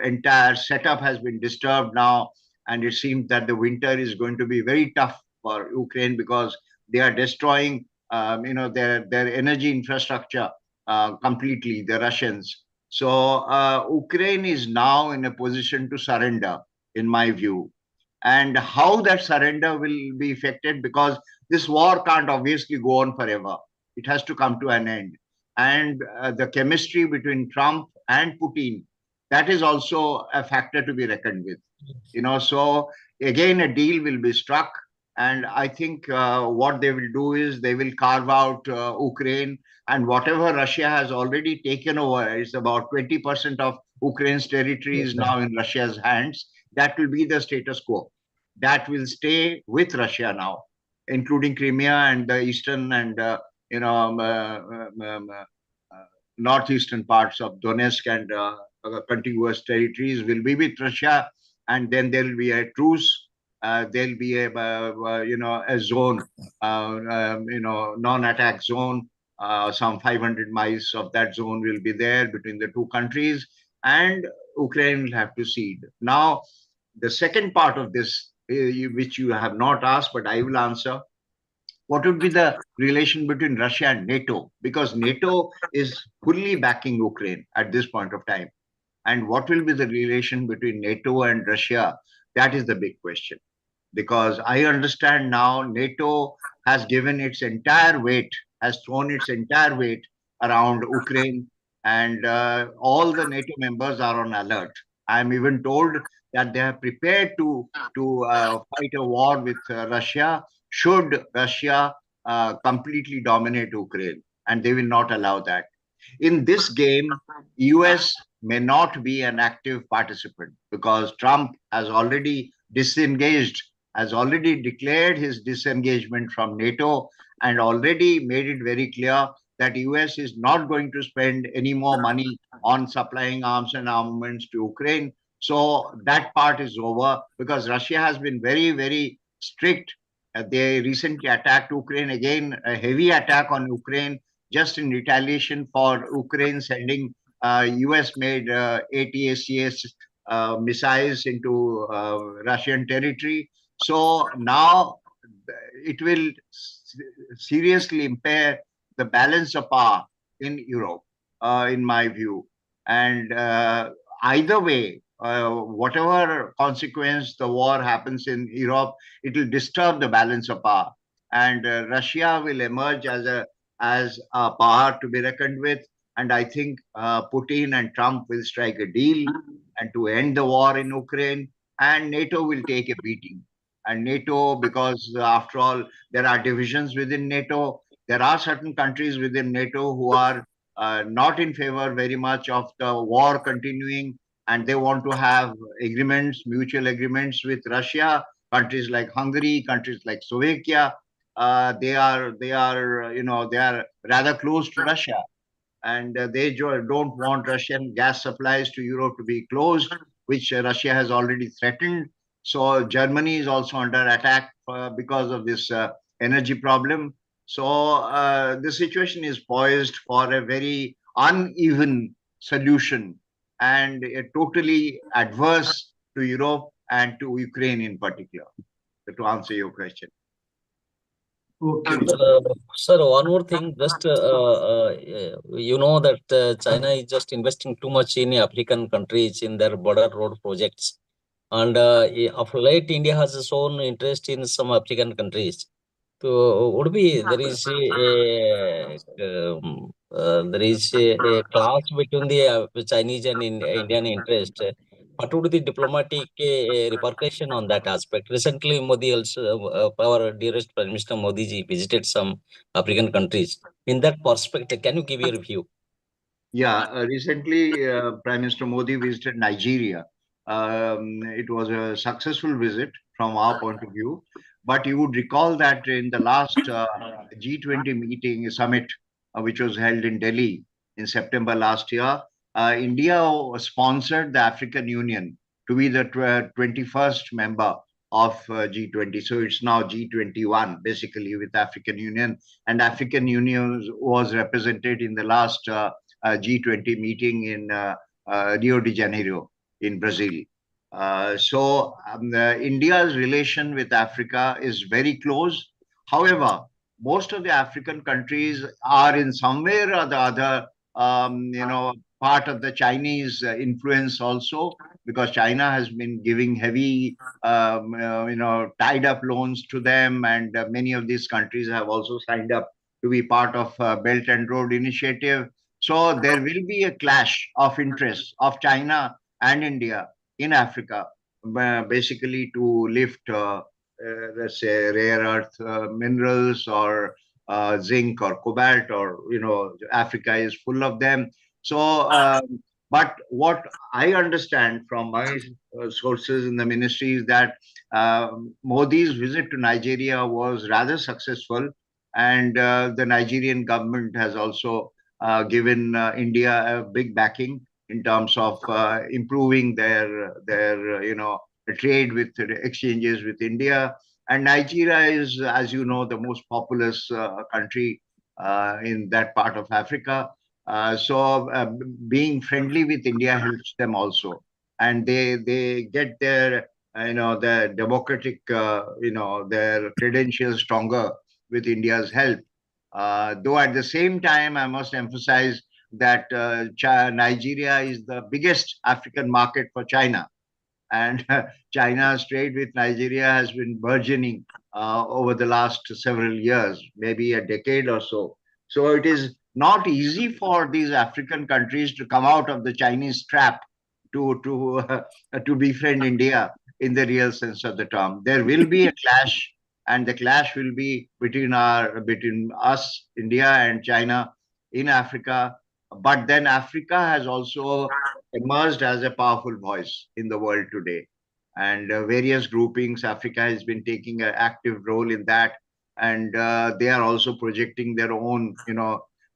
[SPEAKER 6] entire setup has been disturbed now, and it seems that the winter is going to be very tough for Ukraine because they are destroying, their energy infrastructure completely. The Russians. So Ukraine is now in a position to surrender, in my view. And how that surrender will be effected, because this war can't obviously go on forever. It has to come to an end. And the chemistry between Trump and Putin, that is also a factor to be reckoned with. So again, a deal will be struck. And I think what they will do is they will carve out Ukraine, and whatever Russia has already taken over, is about 20% of Ukraine's territory is now in Russia's hands. That will be the status quo. That will stay with Russia now, including Crimea and the eastern and northeastern parts of Donetsk and contiguous territories will be with Russia. And then there will be a truce. There'll be a zone, non-attack zone. Some 500 miles of that zone will be there between the two countries, and Ukraine will have to cede. Now, the second part of this, which you have not asked, but I will answer. What would be the relation between Russia and NATO? Because NATO is fully backing Ukraine at this point of time. And what will be the relation between NATO and Russia? That is the big question. Because I understand now NATO has given its entire weight, has thrown its entire weight around Ukraine, and all the NATO members are on alert. I'm even told that they are prepared to fight a war with Russia should Russia completely dominate Ukraine, and they will not allow that. In this game, US may not be an active participant because Trump has already disengaged, has already declared his disengagement from NATO, and already made it very clear that US is not going to spend any more money on supplying arms and armaments to Ukraine. So that part is over because Russia has been very, very strict. They recently attacked Ukraine again, a heavy attack on Ukraine, just in retaliation for Ukraine sending US-made ATACS missiles into Russian territory. So now it will seriously impair the balance of power in Europe, in my view. And either way, whatever consequence the war happens in Europe, it will disturb the balance of power. And Russia will emerge as a power to be reckoned with. And I think Putin and Trump will strike a deal and to end the war in Ukraine, and NATO will take a beating. And NATO, because after all, there are divisions within NATO. There are certain countries within NATO who are not in favor very much of the war continuing, and they want to have agreements, mutual agreements with Russia. Countries like Hungary, countries like Slovakia, they are rather close to Russia, and they don't want Russian gas supplies to Europe to be closed, which Russia has already threatened. So Germany is also under attack because of this energy problem. So the situation is poised for a very uneven solution and totally adverse to Europe and to Ukraine in particular, to answer your question.
[SPEAKER 2] Okay.
[SPEAKER 5] Sir, one more thing, just you know that China is just investing too much in African countries in their border road projects, and of late India has shown interest in some African countries. So would be there is a clash between the Chinese and Indian interest. What would the diplomatic repercussion on that aspect? Recently, Modi also, our dearest Prime Minister Modi ji visited some African countries. In that perspective, can you give your view?
[SPEAKER 6] Yeah, recently Prime Minister Modi visited Nigeria. It was a successful visit from our point of view. But you would recall that in the last G20 meeting summit, which was held in Delhi in September last year, India sponsored the African Union to be the 21st member of G20. So it's now G21 basically with African Union, and African Union was represented in the last G20 meeting in Rio de Janeiro in Brazil. India's relation with Africa is very close. However, most of the African countries are in some way or the other, part of the Chinese influence also, because China has been giving heavy, tied up loans to them, and many of these countries have also signed up to be part of Belt and Road Initiative. So there will be a clash of interests of China and India in Africa, basically to lift, let's say, rare earth minerals or zinc or cobalt, or Africa is full of them. So, but what I understand from my sources in the ministry is that Modi's visit to Nigeria was rather successful, and the Nigerian government has also given India a big backing in terms of improving their trade with exchanges with India. And Nigeria is, as you know, the most populous country in that part of Africa. Being friendly with India helps them also, and they get their their democratic their credentials stronger with India's help. Though at the same time, I must emphasize that Nigeria is the biggest African market for China, and China's trade with Nigeria has been burgeoning over the last several years, maybe a decade or so. So it is not easy for these African countries to come out of the Chinese trap to befriend India in the real sense of the term. There will be a clash, and the clash will be between us, India, and China in Africa. But then Africa has also emerged as a powerful voice in the world today, and various groupings, Africa has been taking an active role in that, and they are also projecting their own,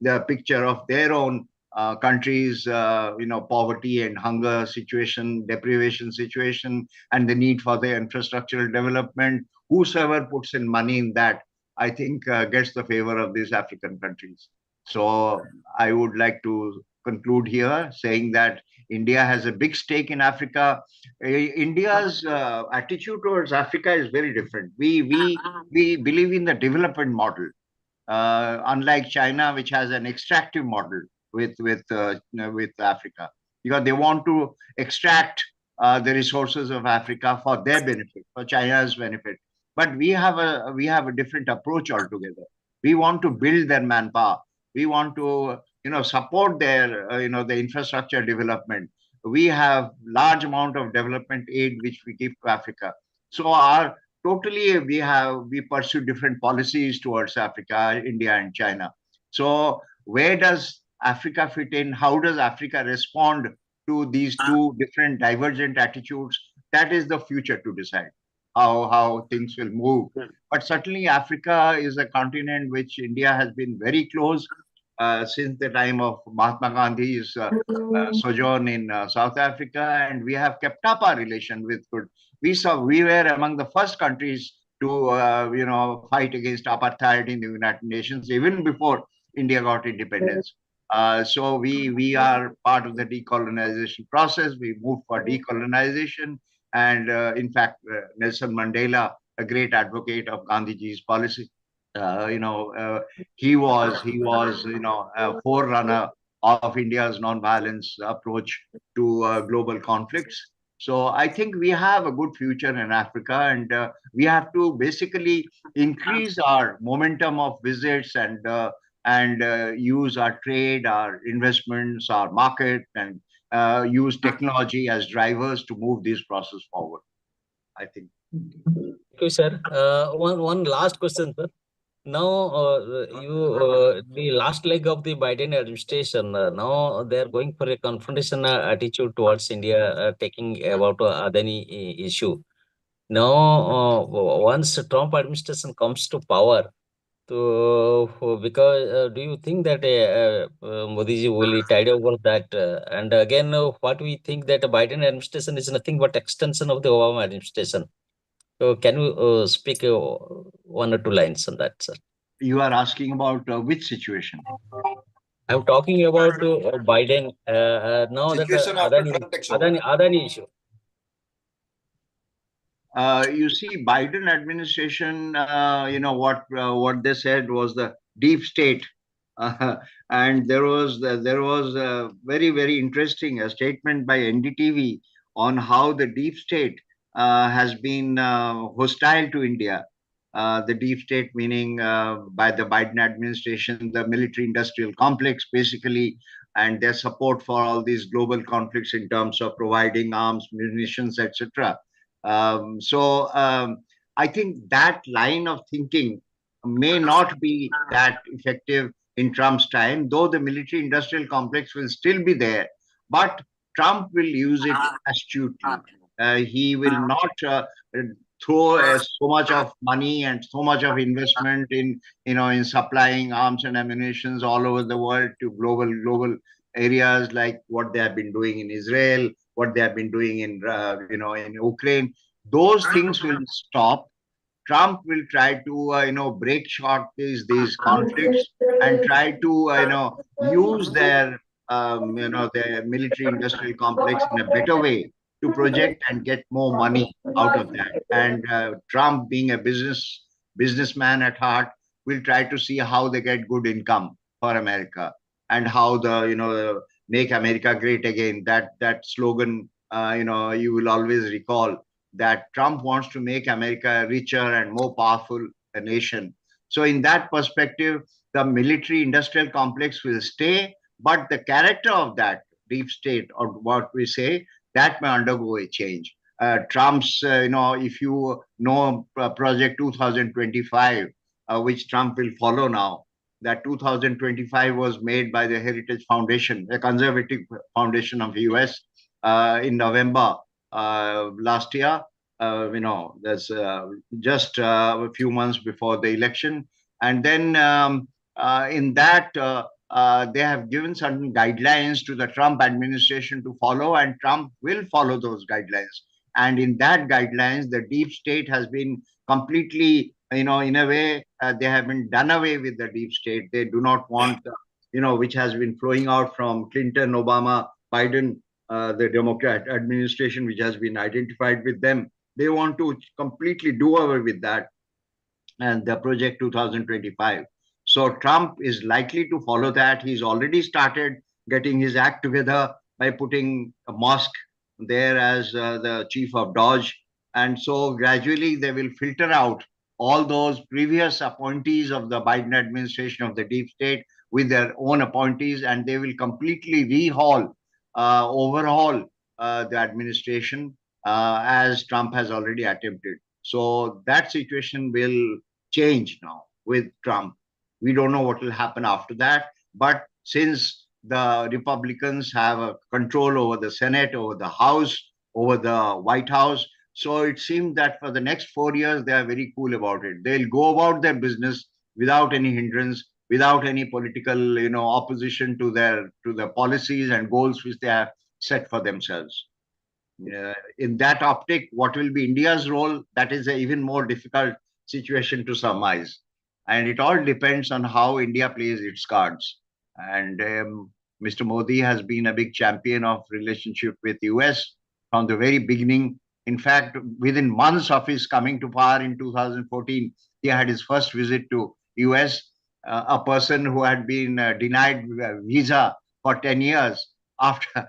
[SPEAKER 6] the picture of their own countries, poverty and hunger situation, deprivation situation, and the need for the infrastructural development. Whosoever puts in money in that, I think, gets the favor of these African countries. So I would like to conclude here saying that India has a big stake in Africa. India's attitude towards Africa is very different. We believe in the development model, unlike China, which has an extractive model with Africa, because they want to extract the resources of Africa for their benefit, for China's benefit. But we have a different approach altogether. We want to build their manpower. We want to support their the infrastructure development. We have large amount of development aid which we give to Africa. So we pursue different policies towards Africa, India, and China. So where does Africa fit in? How does Africa respond to these two different divergent attitudes? That is the future to decide how things will move. But certainly Africa is a continent which India has been very close since the time of Mahatma Gandhi's sojourn in South Africa, and we have kept up our relation with good. We were among the first countries to fight against apartheid in the United Nations even before India got independence. So we are part of the decolonization process. We moved for decolonization, and in fact, Nelson Mandela, a great advocate of Gandhiji's policy, he was a forerunner of India's non-violence approach to global conflicts. So I think we have a good future in Africa, and we have to basically increase our momentum of visits and use our trade, our investments, our market, and use technology as drivers to move this process forward, I think.
[SPEAKER 5] Thank you, sir. One last question, sir. Now, the last leg of the Biden administration, now they are going for a confrontation attitude towards India, taking about Adani issue. Now, once Trump administration comes to power, because do you think that Modi ji will tide over that? And again, what we think that Biden administration is nothing but extension of the Obama administration. So can you speak one or two lines on that, sir?
[SPEAKER 6] You are asking about which situation?
[SPEAKER 5] I'm talking about Biden now that
[SPEAKER 4] Situation after Trump takes over.
[SPEAKER 5] Adani issue.
[SPEAKER 6] You see, Biden administration, what they said was the deep state, and there was a very, very interesting statement by NDTV on how the deep state has been hostile to India. The deep state meaning by the Biden administration, the military-industrial complex, basically, and their support for all these global conflicts in terms of providing arms, munitions, etc. I think that line of thinking may not be that effective in Trump's time, though the military industrial complex will still be there. But Trump will use it astutely. He will not throw so much of money and so much of investment in supplying arms and ammunitions all over the world to global areas, like what they have been doing in Israel, what they have been doing in Ukraine. Those things will stop. Trump will try to break short these conflicts and try to use their military industrial complex in a better way to project and get more money out of that. And Trump, being a businessman at heart, will try to see how they get good income for America, and how the make America great again. That slogan, you will always recall that Trump wants to make America a richer and more powerful a nation. So in that perspective, the military industrial complex will stay, but the character of that deep state, or what we say, that may undergo a change. Trump's, if you know Project 2025, which Trump will follow now, that 2025 was made by the Heritage Foundation, a conservative foundation of the US, in November last year. That's just a few months before the election. And then in that, they have given certain guidelines to the Trump administration to follow, and Trump will follow those guidelines. And in that guidelines, the deep state has been completely, in a way, they have been done away with the deep state. They do not want, which has been flowing out from Clinton, Obama, Biden, the Democrat administration, which has been identified with them. They want to completely do away with that and the Project 2025. So Trump is likely to follow that. He's already started getting his act together by putting a Musk there as the chief of DOGE. And so gradually they will filter out all those previous appointees of the Biden administration of the deep state with their own appointees, and they will completely overhaul the administration as Trump has already attempted. So that situation will change now with Trump. We don't know what will happen after that. But since the Republicans have a control over the Senate, over the House, over the White House, so it seems that for the next 4 years, they are very cool about it. They'll go about their business without any hindrance, without any political, opposition to the policies and goals which they have set for themselves. In that optic, what will be India's role? That is an even more difficult situation to surmise. And it all depends on how India plays its cards. And Mr. Modi has been a big champion of relationship with US from the very beginning. In fact, within months of his coming to power in 2014, he had his first visit to US. A person who had been denied visa for 10 years after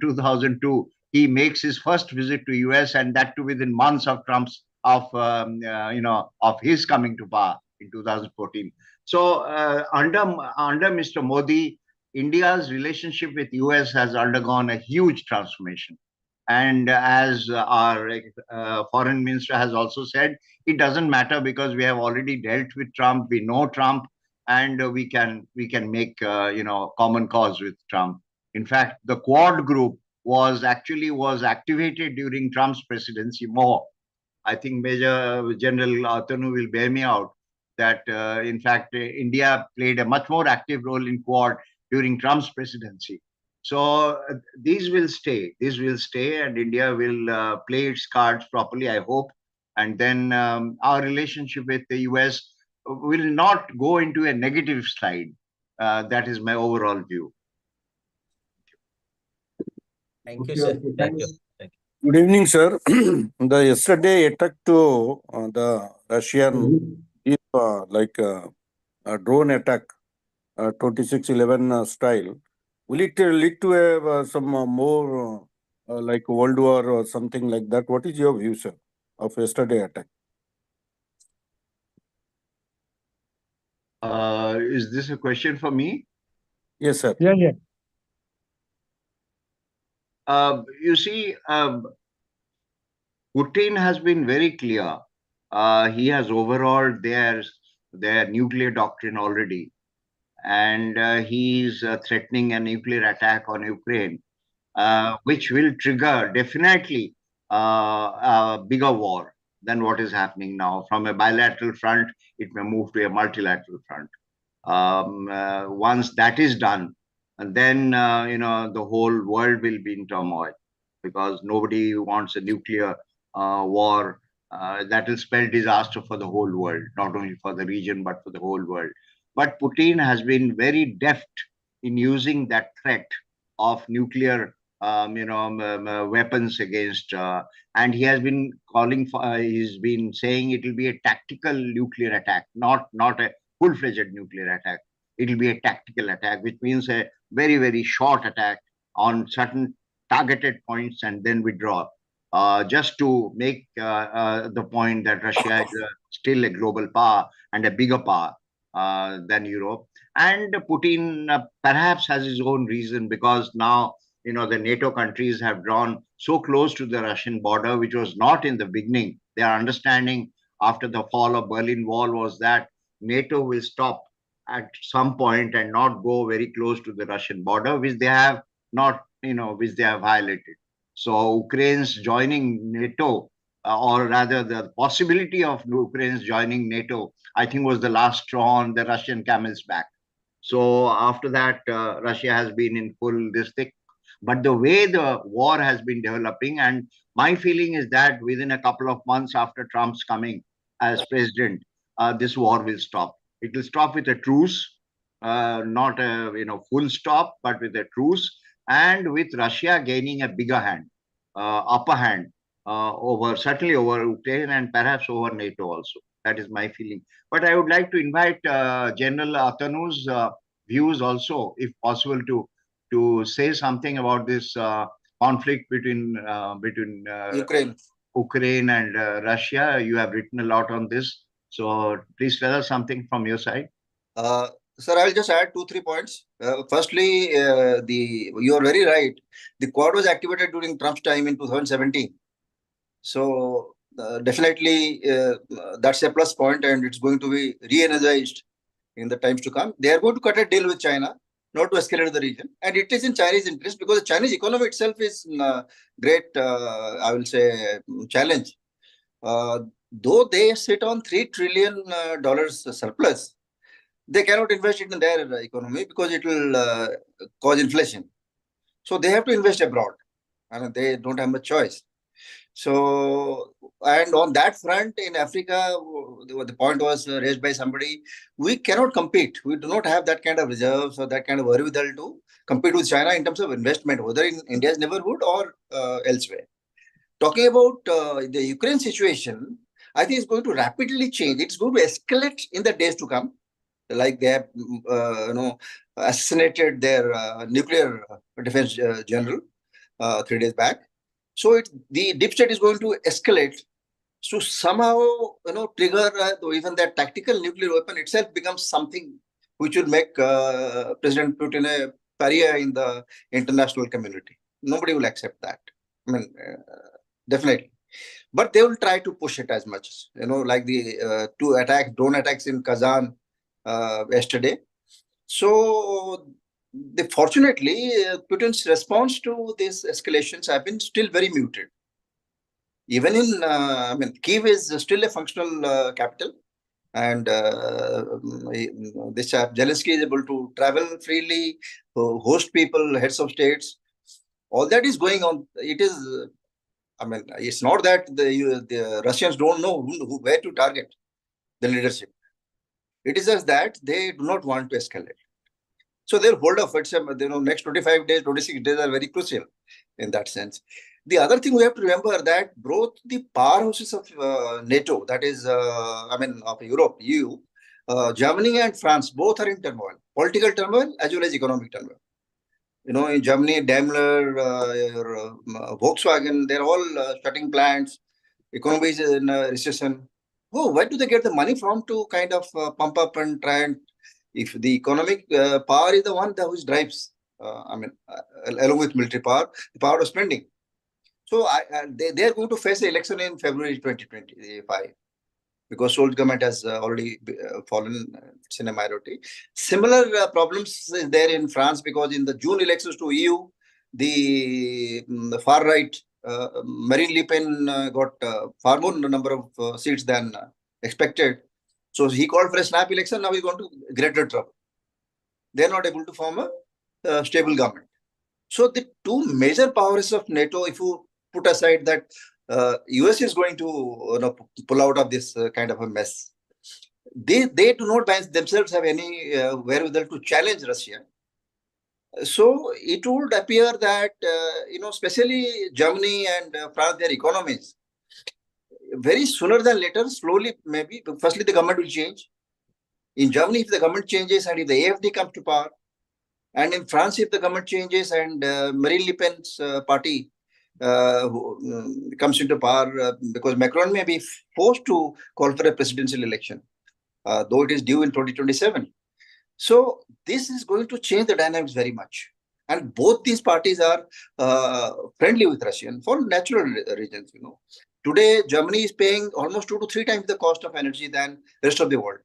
[SPEAKER 6] 2002, he makes his first visit to US, and that too within months of Trump's of his coming to power in 2014. So under Mr. Modi, India's relationship with US has undergone a huge transformation. And as our foreign minister has also said, it doesn't matter because we have already dealt with Trump. We know Trump, and we can make common cause with Trump. In fact, the Quad group was activated during Trump's presidency more. I think Major General Tanu will bear me out that, in fact, India played a much more active role in Quad during Trump's presidency. So these will stay, and India will play its cards properly, I hope. and then our relationship with the US will not go into a negative slide. That is my overall view.
[SPEAKER 5] Thank you, sir. Thank you. Thank you.
[SPEAKER 9] Good evening, sir. The yesterday attack to the Russian is like a drone attack, 26/11 style. Will it lead to some more like World War or something like that? What is your view, sir, of yesterday attack?
[SPEAKER 6] Is this a question for me?
[SPEAKER 9] Yes, sir.
[SPEAKER 2] Yeah, yeah.
[SPEAKER 6] You see, Putin has been very clear. He has overhauled their nuclear doctrine already, and he is threatening a nuclear attack on Ukraine, which will trigger definitely a bigger war than what is happening now. From a bilateral front, it may move to a multilateral front. Once that is done, and then the whole world will be in turmoil, because nobody wants a nuclear war. That will spell disaster for the whole world, not only for the region but for the whole world. But Putin has been very deft in using that threat of nuclear weapons against, and he has been calling for, he's been saying it will be a tactical nuclear attack, not a full-fledged nuclear attack. It will be a tactical attack, which means a very, very short attack on certain targeted points and then withdraw. Just to make the point that Russia is still a global power and a bigger power than Europe. And Putin perhaps has his own reason, because now the NATO countries have drawn so close to the Russian border, which was not in the beginning. Their understanding after the fall of Berlin Wall was that NATO will stop at some point and not go very close to the Russian border, which they have not, which they have violated. So Ukraine's joining NATO, or rather the possibility of Ukraine's joining NATO, I think was the last straw on the Russian camel's back. So after that, Russia has been in full this thing. But the way the war has been developing, and my feeling is that within a couple of months after Trump's coming as president, this war will stop. It will stop with a truce, not a full stop, but with a truce, and with Russia gaining a bigger hand, upper hand, certainly over Ukraine and perhaps over NATO also. That is my feeling. But I would like to invite General Atanu's views also, if possible, to say something about this conflict between Ukraine and Russia. You have written a lot on this, so please tell us something from your side.
[SPEAKER 4] Sir, I'll just add 2-3 points. Firstly, you are very right. The Quad was activated during Trump's time in 2017. So definitely that's a plus point, and it's going to be re-energized in the times to come. They are going to cut a deal with China, not to escalate the region. And it is in Chinese interest, because the Chinese economy itself is great, I will say, challenge. Though they sit on $3 trillion surplus, they cannot invest it in their economy because it will cause inflation. So they have to invest abroad, and they don't have much choice. So, and on that front in Africa, the point was raised by somebody, we cannot compete. We do not have that kind of reserves or that kind of wherewithal to compete with China in terms of investment, whether in India's neighborhood or elsewhere. Talking about the Ukraine situation, I think it's going to rapidly change. It's going to escalate in the days to come. Like they have, assassinated their nuclear defense general 3 days back. So the deep state is going to escalate. So somehow, trigger even that tactical nuclear weapon itself becomes something which will make President Putin a pariah in the international community. Nobody will accept that. I mean, definitely. But they will try to push it as much, like the drone attacks in Kazan yesterday. So fortunately, Putin's response to these escalations have been still very muted. Even in, Kyiv is still a functional capital, and this Zelensky is able to travel freely, host people, heads of states. All that is going on. It is, I mean, it's not that the Russians don't know where to target the leadership. It is just that they do not want to escalate. So they'll hold off. It's next 25 days, 26 days are very crucial in that sense. The other thing we have to remember that both the powerhouses of NATO, that is, of Europe, EU, Germany and France, both are in turmoil, political turmoil as well as economic turmoil. In Germany, Daimler, Volkswagen, they're all shutting plants. Economy is in a recession. Where do they get the money from to kind of pump up and try and, if the economic power is the one that which drives, along with military power, the power of spending. So they are going to face the election in February 2025 because Scholz government has already fallen. It's in a minority. Similar problems is there in France because in the June elections to EU, the far right Marine Le Pen got far more number of seats than expected. So he called for a snap election. Now he's going to greater trouble. They're not able to form a stable government. So the two major powers of NATO, if you put aside that US is going to pull out of this kind of a mess, they do not by themselves have any wherewithal to challenge Russia. So it would appear that, especially Germany and France, their economies, very sooner than later, slowly maybe, firstly the government will change. In Germany, if the government changes and if the AfD comes to power, and in France, if the government changes and Marine Le Pen's party comes into power, because Macron may be forced to call for a presidential election, though it is due in 2027. So this is going to change the dynamics very much. And both these parties are friendly with Russia for natural reasons. Today, Germany is paying almost 2 to 3 times the cost of energy than the rest of the world.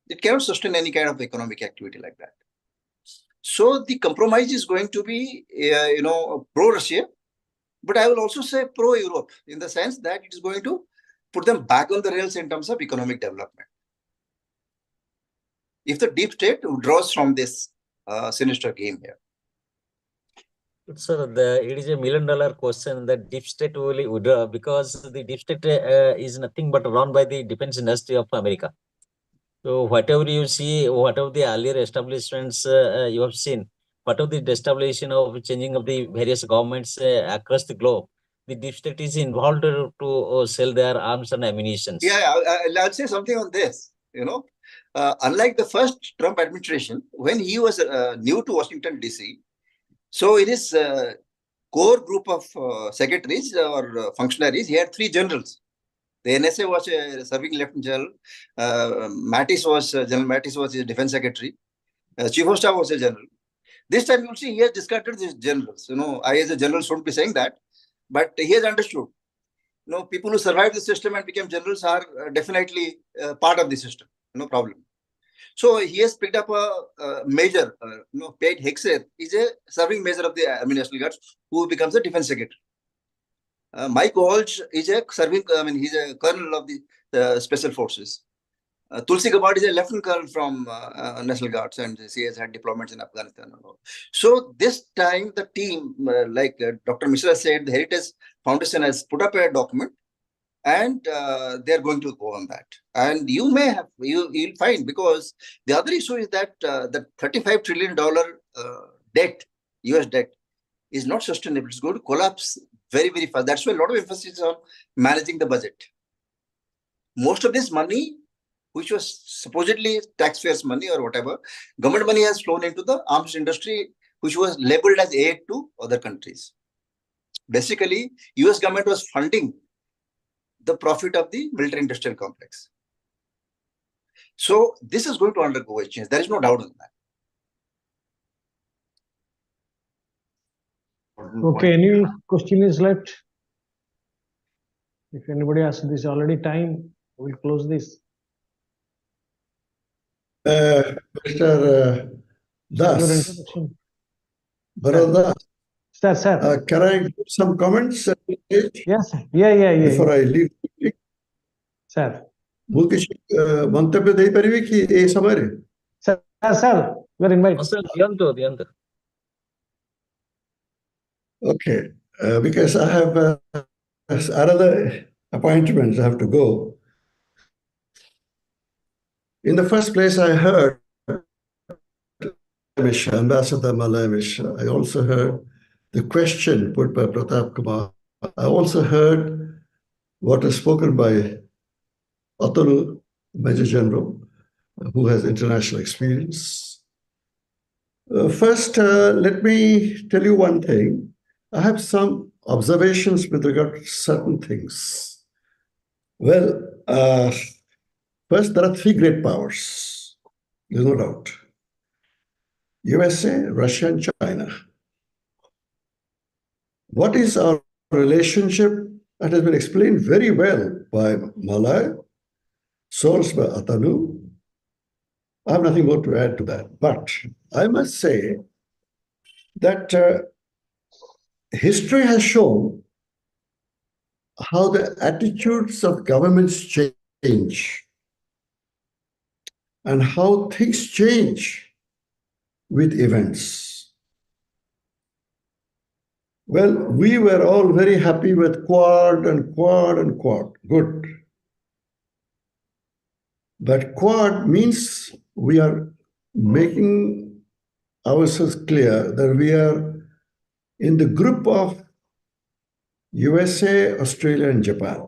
[SPEAKER 4] It cannot sustain any kind of economic activity like that. So the compromise is going to be, pro-Russia, but I will also say pro-Europe in the sense that it is going to put them back on the rails in terms of economic development. If the deep state withdraws from this sinister game here.
[SPEAKER 5] Sir, it is $1 million question that deep state will withdraw because the deep state is nothing but run by the defense industry of America. So whatever you see, whatever the earlier establishments you have seen, whatever the establishment of changing of the various governments across the globe, the deep state is involved to sell their arms and ammunition.
[SPEAKER 4] Yeah, I'll say something on this. Unlike the first Trump administration, when he was new to Washington, D.C., so in his core group of secretaries or functionaries, he had 3 generals. The NSA was a serving lieutenant general. General Mattis was his defense secretary. Chief of staff was a general. This time you'll see he has discarded these generals. I as a general shouldn't be saying that, but he has understood. People who survived the system and became generals are definitely part of the system. No problem. So he has picked up a major, Pete Hegseth is a serving major of the Army National Guards who becomes a defense secretary. Mike Walsh is a serving, he's a colonel of the special forces. Tulsi Gabbard is a lieutenant colonel from National Guards and she has had deployments in Afghanistan. So this time the team, like Dr. Mishra said, the Heritage Foundation has put up a document and they're going to go on that. And you'll find, because the other issue is that the $35 trillion debt, US debt, is not sustainable. It's going to collapse very, very fast. That's why a lot of emphasis on managing the budget. Most of this money, which was supposedly taxpayers' money or whatever, government money has flown into the arms industry, which was labeled as aid to other countries. Basically, US government was funding the profit of the military industrial complex. So this is going to undergo a change. There is no doubt on that.
[SPEAKER 2] Okay, any question is left? If anybody has this already time, we'll close this.
[SPEAKER 3] Mr. Das,
[SPEAKER 2] Your introduction.
[SPEAKER 3] Barada,
[SPEAKER 2] Sir.
[SPEAKER 3] can I give some comments?
[SPEAKER 2] Yes, yeah.
[SPEAKER 3] Before I leave.
[SPEAKER 2] Sir.
[SPEAKER 3] ମୁଁ କିଛି ମନ୍ତବ୍ୟ ଦେଇପାରିବି କି এই ସମୟରେ?
[SPEAKER 2] Sir, you are invited.
[SPEAKER 5] Sir, ଦିଅନ୍ତୁ.
[SPEAKER 3] Okay, because I have another appointments I have to go. In the first place, I heard Mishra, Ambassador Malaya Mishra. I also heard the question put by Pratap Kumar. I also heard what is spoken by Atanu, Major General, who has international experience. First, let me tell you one thing. I have some observations with regard to certain things. Well, first, there are three great powers. There's no doubt. USA, Russia, and China. What is our relationship? That has been explained very well by Malaya, sourced by Atanu. I have nothing more to add to that. But I must say that history has shown how the attitudes of governments change and how things change with events. Well, we were all very happy with Quad and Quad and Quad. Good. But Quad means we are making ourselves clear that we are in the group of USA, Australia, and Japan.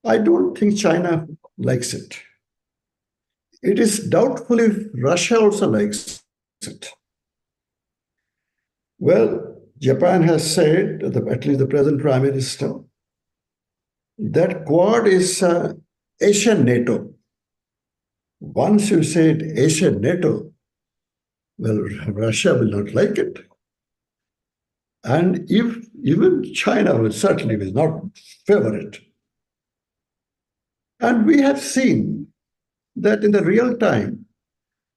[SPEAKER 3] I don't think China likes it. It is doubtful if Russia also likes it. Well, Japan has said, at least the present Prime Minister, that Quad is Asian NATO. Once you said Asian NATO, well, Russia will not like it. And if even China will certainly will not favor it. And we have seen that in the real time,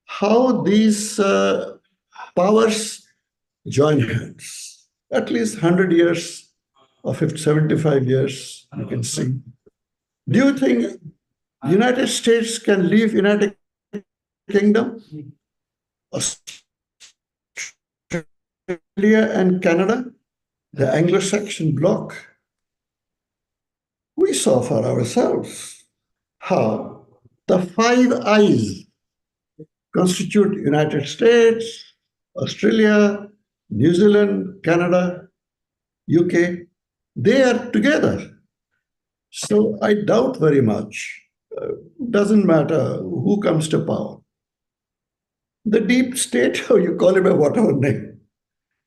[SPEAKER 3] how these powers join hands. At least 100 years or 50, 75 years, you can see. Do you think United States can leave United Kingdom? Australia and Canada, the Anglo-Saxon bloc? We saw for ourselves how the Five Eyes constitute United States, Australia, New Zealand, Canada, UK. They are together. So I doubt very much. Doesn't matter who comes to power. The deep state, or you call it by whatever name,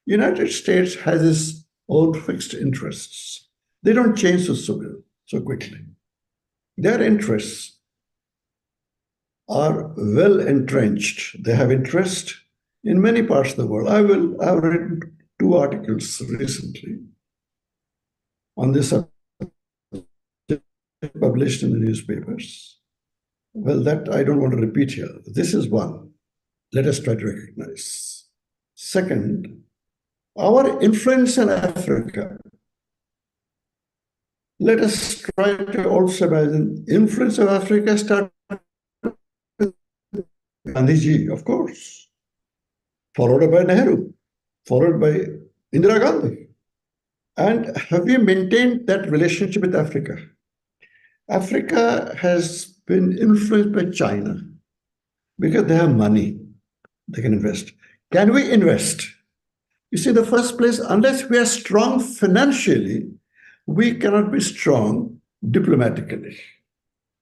[SPEAKER 3] United States has its own fixed interests. They don't change so quickly. Their interests are well entrenched. They have interest in many parts of the world. I've written 2 articles recently on this subject, published in the newspapers. Well, that I don't want to repeat here. This is one. Let us try to recognize. Second, our influence in Africa. Let us try to also imagine influence of Africa started with Gandhiji, of course, followed by Nehru, followed by Indira Gandhi. And have we maintained that relationship with Africa? Africa has been influenced by China because they have money. They can invest. Can we invest? You see, the first place, unless we are strong financially, we cannot be strong diplomatically.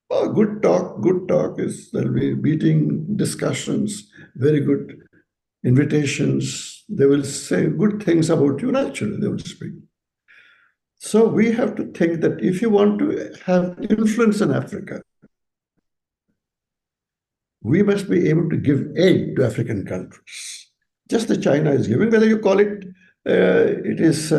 [SPEAKER 3] Oh, good talk is, there'll be meeting, discussions, very good invitations. They will say good things about you naturally, they will speak. So we have to think that if you want to have influence in Africa, we must be able to give aid to African countries. Just as China is giving, whether you call it, whether it is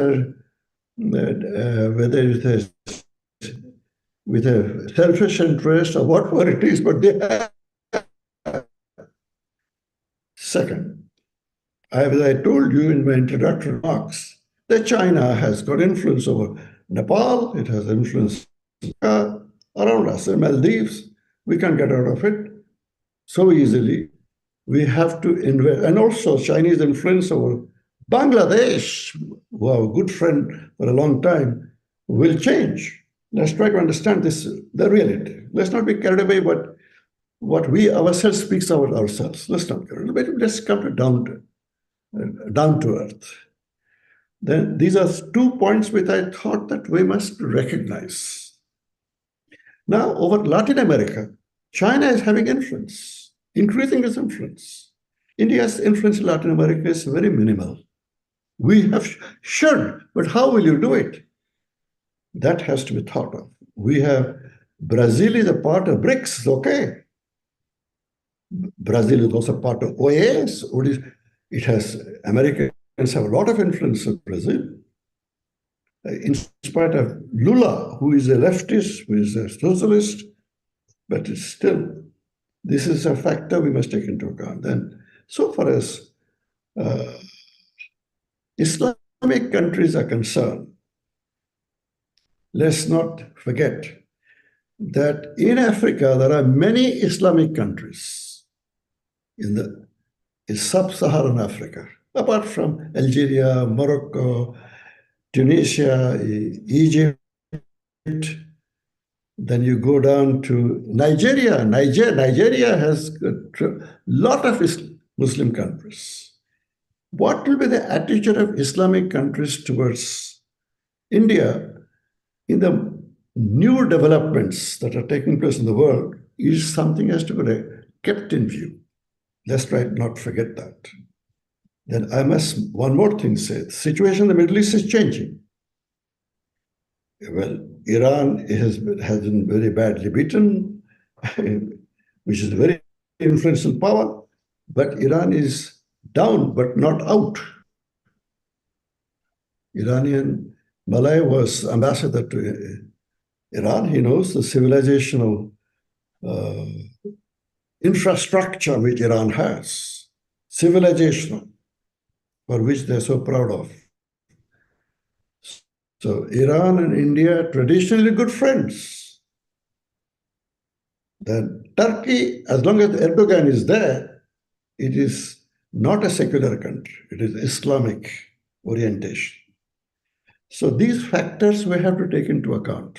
[SPEAKER 3] with a selfish interest or whatever it is, but they have. Second, as I told you in my introductory remarks, that China has got influence over Nepal, it has influence around us, the Maldives. We can't get out of it so easily. We have to invest, and also Chinese influence over Bangladesh, who are a good friend for a long time. will change. Let's try to understand this, the reality. Let's not be carried away by what we ourselves speaks about ourselves. Let's not carry away. Let's come down to earth. Then these are 2 points which I thought that we must recognize. Now, over Latin America, China is having influence, increasing its influence. India's influence in Latin America is very minimal. We have should, but how will you do it? That has to be thought of. We have Brazil is a part of BRICS, okay. Brazil is also part of OAS. It has Americans have a lot of influence in Brazil. In spite of Lula, who is a leftist, who is a socialist, but it's still, this is a factor we must take into account. Then, so far as Islamic countries are concerned, let's not forget that in Africa, there are many Islamic countries in sub-Saharan Africa, apart from Algeria, Morocco, Tunisia, Egypt. Then you go down to Nigeria. Nigeria has a lot of Muslim countries. What will be the attitude of Islamic countries towards India in the new developments that are taking place in the world is something has to be kept in view. Let's try to not forget that. Then I must, one more thing say, the situation in the Middle East is changing. Well, Iran has been very badly beaten, which is a very influential power, but Iran is down but not out. Iranian Malaya was ambassador to Iran. He knows the civilizational infrastructure which Iran has, civilizational, for which they're so proud of. So Iran and India are traditionally good friends. Then Turkey, as long as Erdogan is there, it is not a secular country. It is Islamic orientation. So these factors we have to take into account.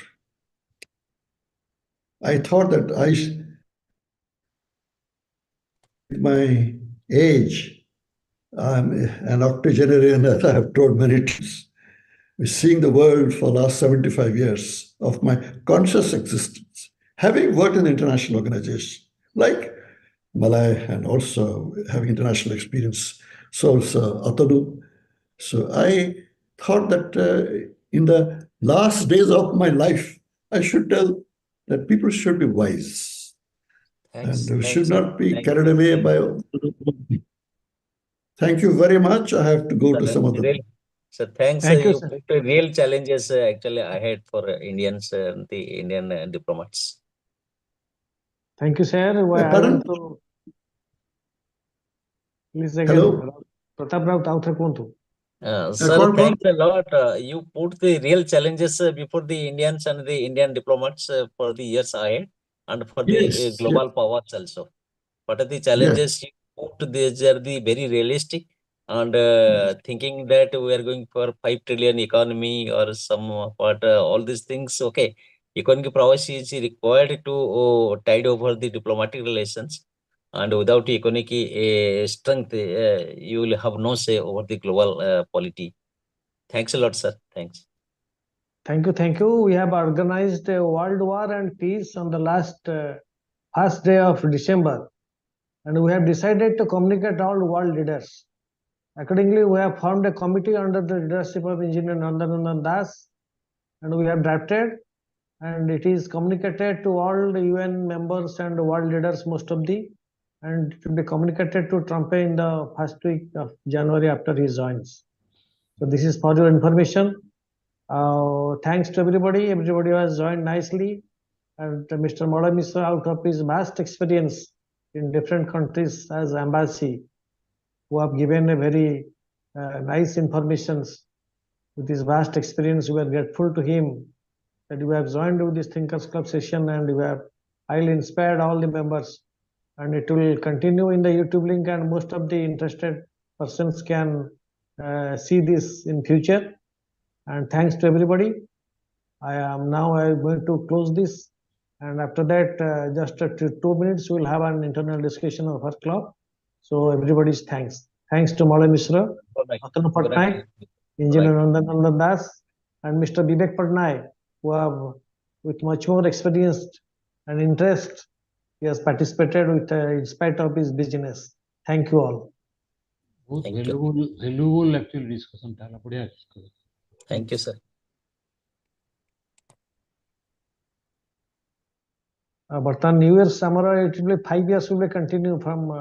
[SPEAKER 3] I thought that my age, I'm an octogenarian, as I have told many times, seeing the world for the last 75 years of my conscious existence, having worked in international organizations like Malaya and also having international experience, so also Atanu. So I thought that in the last days of my life, I should tell that people should be wise.
[SPEAKER 5] Thanks.
[SPEAKER 3] And should
[SPEAKER 5] sir.
[SPEAKER 3] not be
[SPEAKER 5] Thank
[SPEAKER 3] carried
[SPEAKER 5] you.
[SPEAKER 3] away by. Thank you very much. I have to go to some other.
[SPEAKER 5] So thanks.
[SPEAKER 2] Thank you,
[SPEAKER 5] You
[SPEAKER 2] sir.
[SPEAKER 5] put real challenges actually ahead for Indians, the Indian diplomats.
[SPEAKER 2] Thank you, sir. I
[SPEAKER 3] Pardon?
[SPEAKER 2] want to please again,
[SPEAKER 3] Hello?
[SPEAKER 2] Pratap Rao Tauthar Kuntu.
[SPEAKER 5] Sir, thanks a lot. You put the real challenges before the Indians and the Indian diplomats for the years ahead and for the global powers also. What are the challenges you put? These are the very realistic and thinking that we are going for 5 trillion economy or some what all these things. Okay, economic prowess is required to tide over the diplomatic relations. And without economic strength, you will have no say over the global polity. Thanks a lot, sir. Thanks.
[SPEAKER 2] Thank you, thank you. We have organized a World War and Peace on the last first day of December, and we have decided to communicate all world leaders. Accordingly, we have formed a committee under the leadership of Engineer Nandanandan Das, and we have drafted, and it is communicated to all the UN members and world leaders, most of the, and it will be communicated to Trump in the first week of January after he joins. So this is for your information. Thanks to everybody. Everybody has joined nicely. And Mr. Mishra, out of his vast experience in different countries as embassy, who have given a very nice informations with his vast experience. We are grateful to him that you have joined with this Thinkers Club session and you have highly inspired all the members. And it will continue in the YouTube link, and most of the interested persons can see this in future. And thanks to everybody. I'm going to close this, and after that, just 2 minutes, we'll have an internal discussion of our club. So everybody's thanks. Thanks to Malaya Mishra, Atanu Pattanayak, Engineer Nandan Das, and Mr. Vivek Pattanayak, who have, with much more experience and interest, he has participated with in spite of his busyness. Thank you all.
[SPEAKER 8] बहुत
[SPEAKER 5] Thank you.
[SPEAKER 8] valuable actually discussion था बढ़िया discussion.
[SPEAKER 5] Thank you, sir.
[SPEAKER 2] But New Year's summer, it will be 5 years will be continue from